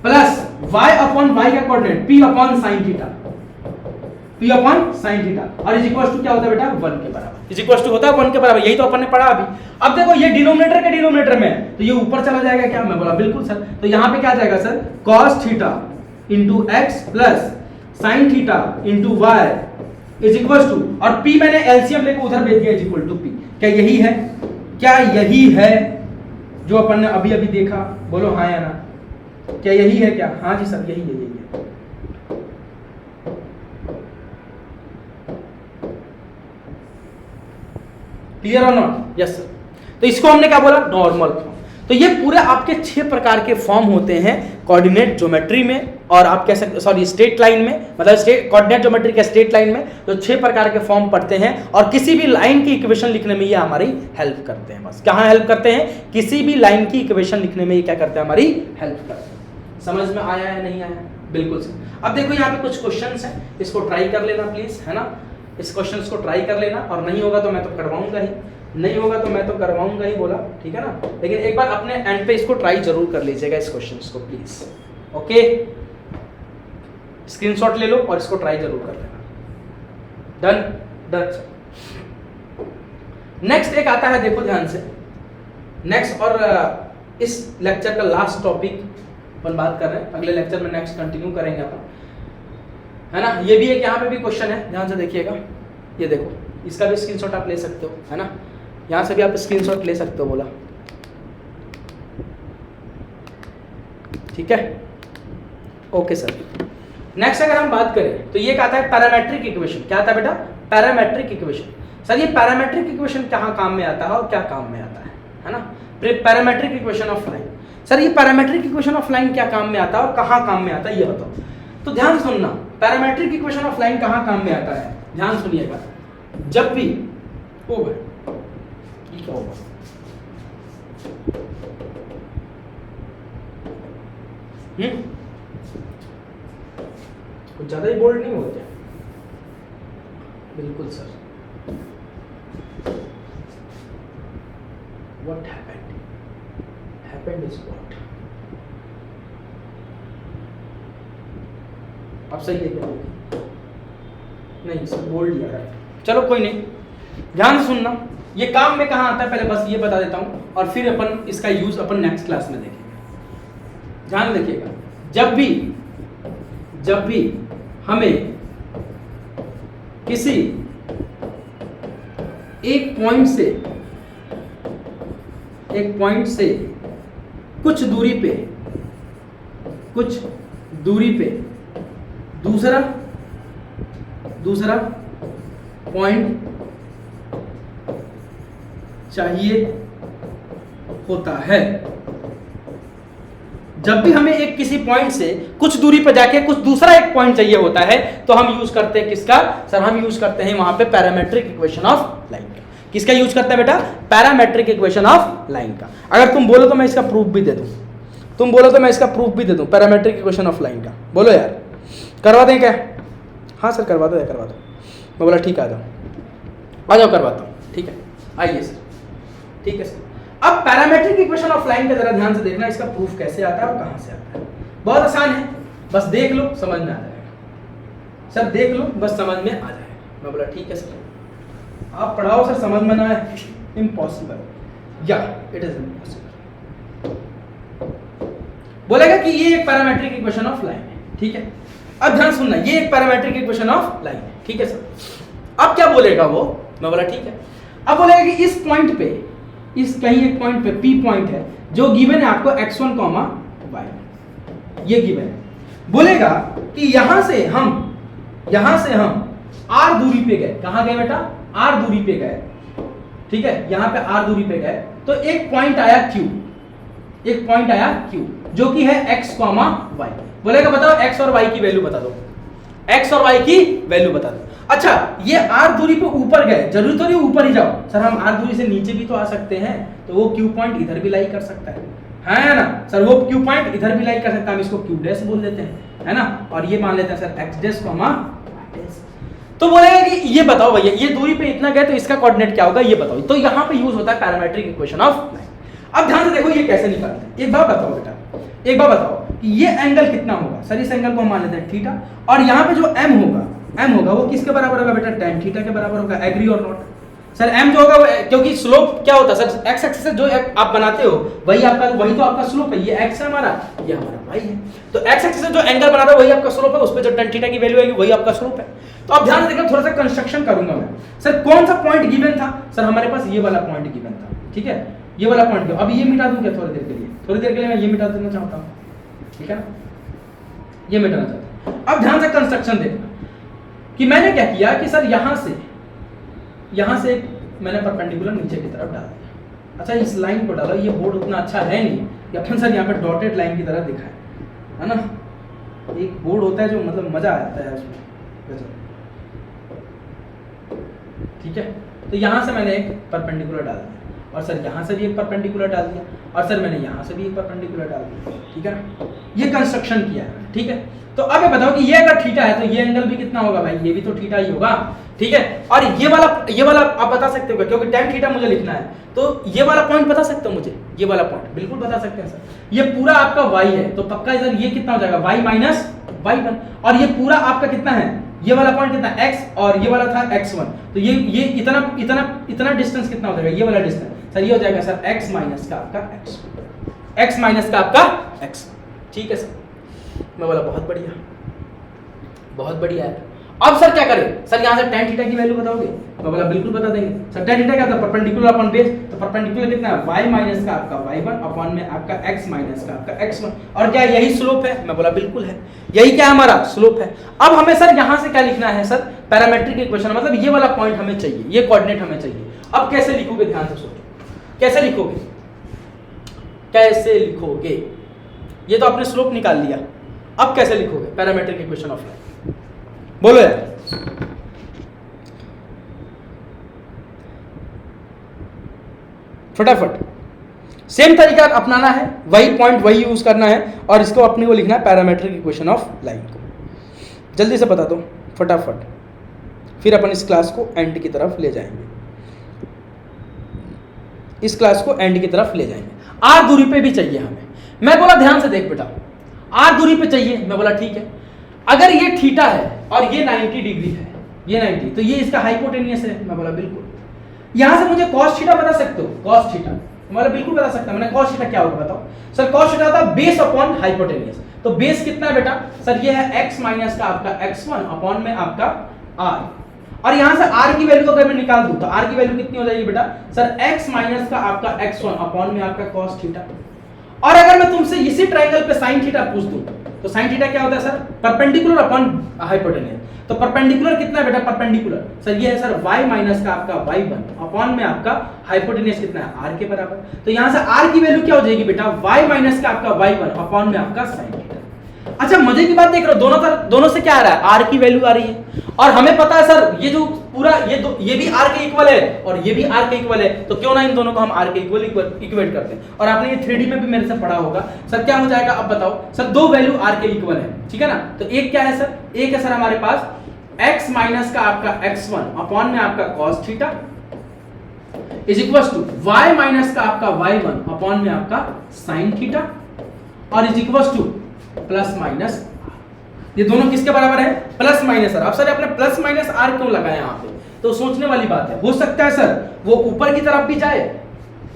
plus y upon y का coordinate P upon sin theta, P upon sin theta, और इज इक्वल टू क्या होता है बेटा? 1 के बराबर। इज इक्वल टू होता है 1 के बराबर, यही तो अपन ने पढ़ा अभी। अब देखो ये डिनोमिनेटर के डिनोमिनेटर में तो ये ऊपर चला जाएगा क्या? मैं बोला बिल्कुल सर। तो यहां पे क्या आ जाएगा sir? cos theta into x plus sin theta into y is equal to, और P मैंने एलसीएम लेकर उधर भेज दिया, इज इक्वल टू P। क्या यही है? क्या यही है जो अपन ने अभी अभी देखा? बोलो हाँ या ना? क्या यही है क्या? हाँ जी सर, यही है। क्लियर और नॉट? Yes sir. तो इसको हमने क्या बोला? Normal form. तो ये पूरे आपके 6 प्रकार के फॉर्म होते हैं कोऑर्डिनेट ज्योमेट्री में, और आप कह सकते सॉरी स्ट्रेट लाइन में, मतलब कोऑर्डिनेट ज्योमेट्री के स्ट्रेट लाइन में तो 6 प्रकार के फॉर्म पढ़ते हैं, और किसी भी लाइन की इक्वेशन लिखने में ये हमारी हेल्प करते हैं। बस कहाँ हेल्प करते हैं? किसी भी लाइन की इक्वेशन लिखने में ये क्या करते हैं? हमारी हेल्प करते हैं। समझ में आया है नहीं आया? बिल्कुल सर। अब देखो यहाँ पे कुछ क्वेश्चंस हैं, इसको ट्राई कर लेना प्लीज, है ना। इस क्वेश्चंस को ट्राई कर लेना, और नहीं होगा तो मैं तो करवाऊंगा ही, नहीं होगा तो मैं तो करवाऊंगा ही बोला, ठीक है ना। लेकिन एक बार अपने एंड पे इसको ट्राई जरूर कर लीजिएगा इस क्वेश्चंस को प्लीज। ओके, स्क्रीनशॉट ले लो और इसको ट्राई जरूर कर लेना। Done done. नेक्स्ट एक आता है, देखो ध्यान से, नेक्स्ट और इस लेक्चर का लास्ट टॉपिक अपन बात कर रहे हैं, अगले लेक्चर में नेक्स्ट कंटिन्यू करेंगे अपन, है ना। ये भी एक यहाँ पे भी क्वेश्चन है, ध्यान से देखिएगा। ये देखो, इसका भी स्क्रीनशॉट आप ले सकते हो, है ना। यहाँ से भी आप स्क्रीनशॉट ले सकते हो बोला, ठीक है। Okay sir. नेक्स्ट अगर हम बात करें तो ये कहता है पैरामेट्रिक इक्वेशन। क्या आता है बेटा? Parametric equation. सर ये पैरामेट्रिक इक्वेशन कहाँ काम में आता है और क्या काम में आता है ना। Parametric equation of line. Sir ये पैरामेट्रिक इक्वेशन ऑफ लाइन क्या काम में आता है और कहाँ काम में आता है, ये बताओ। तो ध्यान सुनना, पैरामेट्रिक इक्वेशन ऑफ लाइन कहाँ काम में आता है, ध्यान सुनिएगा। जब भी ओ भाई क्या होगा, कुछ ज्यादा ही बोल्ड नहीं हो गया? बिल्कुल sir. What happened? Happened is what? अब सही है क्या? नहीं सर, बोल्ड ही आ रहा है। चलो कोई नहीं, ध्यान से सुनना। ये काम में कहाँ आता है पहले बस ये बता देता हूँ, और फिर अपन इसका यूज अपन नेक्स्ट क्लास में देखेंगे। ध्यान रखिएगा, जब भी हमें किसी एक पॉइंट से कुछ दूरी पे दूसरा पॉइंट चाहिए होता है, जब भी हमें एक किसी पॉइंट से कुछ दूरी पर जाके कुछ दूसरा एक पॉइंट चाहिए होता है, तो हम यूज करते हैं किसका? सर हम यूज करते हैं वहां पे पैरामेट्रिक इक्वेशन ऑफ लाइन का। किसका यूज करते हैं बेटा? पैरामेट्रिक इक्वेशन ऑफ लाइन का। अगर तुम बोलो तो मैं इसका प्रूफ भी दे दूं, पैरामेट्रिक इक्वेशन ऑफ लाइन का। बोलो यार, करवा दें क्या? हाँ सर करवा दो। मैं बोला ठीक, आ जाओ करवाता हूँ, ठीक है। आइए सर, ठीक है सर। अब पैरामेट्रिक इक्वेशन ऑफ लाइन का जरा ध्यान से देखना, इसका प्रूफ कैसे आता है और कहां से आता है। बहुत आसान है, बस देख लो समझ में आ जाएगा। सर देख लो बस समझ में आ जाएगा। मैं बोला ठीक है सर। आप पढ़ाओ सर, समझ में ना आए इम्पॉसिबल, या इट इज इम्पॉसिबल। बोलेगा कि ये एक पैरामेट्रिक इक्वेशन ऑफ लाइन है, ठीक है। अब ध्यान सुनना, ये एक पैरामेट्रिक इक्वेशन ऑफ लाइन है, ठीक है सर। अब क्या बोलेगा वो? मैं बोला ठीक है। अब बोलेगा कि इस पॉइंट पे, इस कहीं एक पॉइंट पे P पॉइंट है जो गिवन है आपको x1, y, ये गिवन है। बोलेगा कि यहां से हम r दूरी पे गए। कहां गए बेटा? r दूरी पे गए, ठीक है। यहां पे r दूरी पे गए तो एक पॉइंट आया Q, जो कि है x, y। बोलेगा बताओ x और y की वैल्यू बता दो, x और y की वैल्यू बता दो। अच्छा, ये r दूरी पे ऊपर गए, जरूरी तो नहीं ऊपर ही जाओ। सर हम r दूरी से नीचे भी तो आ सकते हैं, तो वो Q पॉइंट इधर भी लाई कर सकता है ना सर। वो Q पॉइंट इधर भी लाई कर सकता है, हम इसको Q डैश बोल देते हैं, है ना। और ये मान लेते हैं सर x डैश, तो बोलेगा कि ये बताओ भैया, ये दूरी पे इतना गए तो इसका कोऑर्डिनेट क्या होगा, ये बताओ। तो यहाँ पे यूज होता है पैरामेट्रिक इक्वेशन ऑफ लाइन। अब ध्यान से देखो ये कैसे निकालते हैं। एक बार बताओ कि ये एंगल कितना होगा। सर इस एंगल को हम मान लेते हैं थीटा, और यहाँ पे जो m होगा वो किसके बराबर होगा बेटा? tan थीटा के बराबर होगा। एग्री और नॉट? सर m जो होगा वो, क्योंकि स्लोप क्या होता है सर, x एक्सिस से जो आप बनाते हो वही तो आपका स्लोप है। ये x है हमारा, ये हमारा y है। तो x एक्सिस से जो एंगल बनाता है वही आपका स्लोप है, उस पे जो tan थीटा की वैल्यू आएगी वही आपका स्लोप है। तो अब ध्यान से देखना, थोड़ा सा कंस्ट्रक्शन करूंगा मैं। सर कौन सा पॉइंट गिवन था? सर हमारे पास ये वाला पॉइंट गिवन था, ठीक है। ये वाला पॉइंट, अब ये मिटा दूं क्या? थोड़ी देर के लिए मैं ये मिटा देना चाहता हूँ, ठीक है ना। ये मिटाना चाहता हूँ। अब ध्यान से कंस्ट्रक्शन देखना कि मैंने क्या किया कि सर यहाँ से मैंने परपेंडिकुलर नीचे की तरफ डाल दिया। अच्छा इस लाइन को डालो, ये बोर्ड उतना अच्छा है नहीं कि अपन सर यहाँ पे डॉटेड लाइन की तरह दिखाए, है ना। एक बोर्ड होता है जो मतलब मजा आता है उसमें, ठीक है। तो यहाँ से मैंने एक परपेंडिकुलर डाल दिया, और सर यहाँ से भी एक परपेंडिकुलर डाल दिया, और सर मैंने यहाँ से भी एक परपेंडिकुलर डाल दिया, ठीक है ना। ये कंस्ट्रक्शन किया है, ठीक है। तो अब ये बताओ कि ये अगर थीटा है तो ये एंगल भी कितना होगा भाई, ये भी तो थीटा ही होगा, ठीक है। और ये वाला आप बता सकते हो क्योंकि tan थीटा मुझे लिखना है, तो ये वाला पॉइंट बता सकते हो मुझे, ये वाला पॉइंट बिल्कुल बता सकते हैं सर। ये पूरा आपका y है, तो पक्का इधर ये कितना हो जाएगा y माइनस y1, और ये पूरा आपका कितना है, ये वाला पॉइंट कितना x, और ये वाला था x1, तो ये इतना डिस्टेंस कितना हो जाएगा, ये वाला डिस्टेंस सर ये हो जाएगा सर x माइनस का आपका x माइनस का आपका x, ठीक है सर। मैं बोला बहुत बढ़िया है। अब सर क्या करें, सर यहाँ से tan थीटा की वैल्यू बताओगे, मैं बोला बिल्कुल बता देंगे सर। tan थीटा क्या था, परपेंडिकुलर अपॉन बेस, तो परपेंडिकुलर कितना है y माइनस का आपका y1 अपॉन में आपका x माइनस का आपका x1, और क्या यही स्लोप है, मैं बोला बिल्कुल है, यही क्या हमारा स्लोप है। अब हमें सर यहाँ से क्या लिखना है सर, पैरामेट्रिक इक्वेशन, मतलब ये वाला पॉइंट हमें चाहिए, ये कोऑर्डिनेट हमें चाहिए। अब कैसे लिखोगे, ध्यान से सोचो, कैसे लिखोगे, ये तो आपने स्लोप निकाल लिया, अब कैसे लिखोगे पैरामेट्रिक इक्वेशन ऑफ लाइन, बोलो यार। फटाफट सेम तरीका अपनाना है, वही पॉइंट वही यूज करना है, और इसको अपने को लिखना है पैरामेट्रिक इक्वेशन ऑफ लाइन को। जल्दी से बता दो फटाफट, फिर अपन इस क्लास को एंड की तरफ ले जाएंगे, इस क्लास को एंड की तरफ ले जाएंगे। आर दूरी पे भी चाहिए हमें, मैं बोला ध्यान से देख बेटा, आर दूरी पे चाहिए, मैं बोला ठीक है। अगर ये थीटा है और ये 90 डिग्री है, ये 90, तो ये इसका हाइपोटेनियस है, मैं बोला बिल्कुल। यहां से मुझे cos थीटा बता सकते हो, cos थीटा मैं बिल्कुल बता सकता हूं। मैंने cos थीटा क्या होगा बताओ सर, cos थीटा होता है बेस अपॉन हाइपोटेनियस, तो बेस कितना है बेटा सर, ये है x माइनस का आपका x1 अपॉन में आपका r, और यहां से r की वैल्यू अगर मैं निकाल दूं तो r की वैल्यू कितनी हो जाएगी बेटा सर, x माइनस का आपका x1 अपॉन में आपका cos थीटा। और अगर मैं तुमसे इसी ट्रायंगल पे sin थीटा पूछ दूं तो sin थीटा क्या होता है सर, परपेंडिकुलर अपॉन हाइपोटेनियस, तो परपेंडिकुलर कितना है बेटा, परपेंडिकुलर सर ये है सर y माइनस का आपका y1 अपॉन में आपका हाइपोटेनियस कितना है r के बराबर। तो यहां से r की वैल्यू क्या हो जाएगी बेटा, y माइनस का आपका y1 अपॉन में आपका sin थीटा। अच्छा मजे की बात देख रहे हो, दोनों से क्या आ रहा है, r की वैल्यू आ रही है, और हमें पता है सर ये जो पूरा ये भी r के इक्वल है और ये भी r के इक्वल है, तो क्यों ना इन दोनों को हम r के इक्वल इक्वेट करते हैं। और आपने ये 3D में भी मेरे से पढ़ा होगा सर, क्या हो जाएगा अब बताओ सर, दो वैल्यू r के इक्वल है, ठीक है ना। तो एक क्या है सर, एक है सर हमारे पास x माइनस का आपका x1 अपॉन में आपका cos theta is equal to y minus का आपका y1 अपॉन में आपका sin थीटा, और is equal to plus minus, ये दोनों किसके बराबर है, प्लस माइनस आर। अब सर आपने प्लस माइनस आर क्यों लगाया यहाँ पे, तो सोचने वाली बात है। हो सकता है सर वो ऊपर की तरफ भी जाए,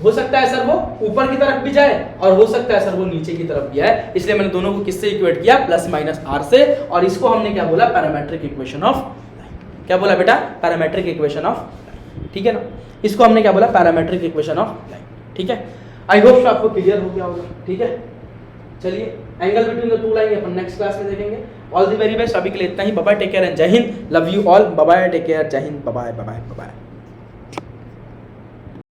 हो सकता है सर वो ऊपर की तरफ भी जाए, और हो सकता है सर वो नीचे की तरफ भी आए, इसलिए मैंने दोनों को किससे इक्वेट किया, प्लस माइनस आर से, और इसको हमने क्या बोला, पैरामेट्रिक इक्वेशन ऑफ लाइन। क्या बोला बेटा, पैरामेट्रिक इक्वेशन ऑफ लाइन, ठीक है ना। इसको हमने क्या बोला, पैरामेट्रिक इक्वेशन ऑफ लाइन, ठीक है। आई होप आपको क्लियर हो गया होगा, ठीक है। चलिए angle between the two line upon next class में देखेंगे। ऑल द वेरी बेस्ट, अभी के लिए इतना ही। Bye bye, take care and जय हिंद, love you all, bye bye, take care, जय हिंद, बाय बाय, बाय बाय।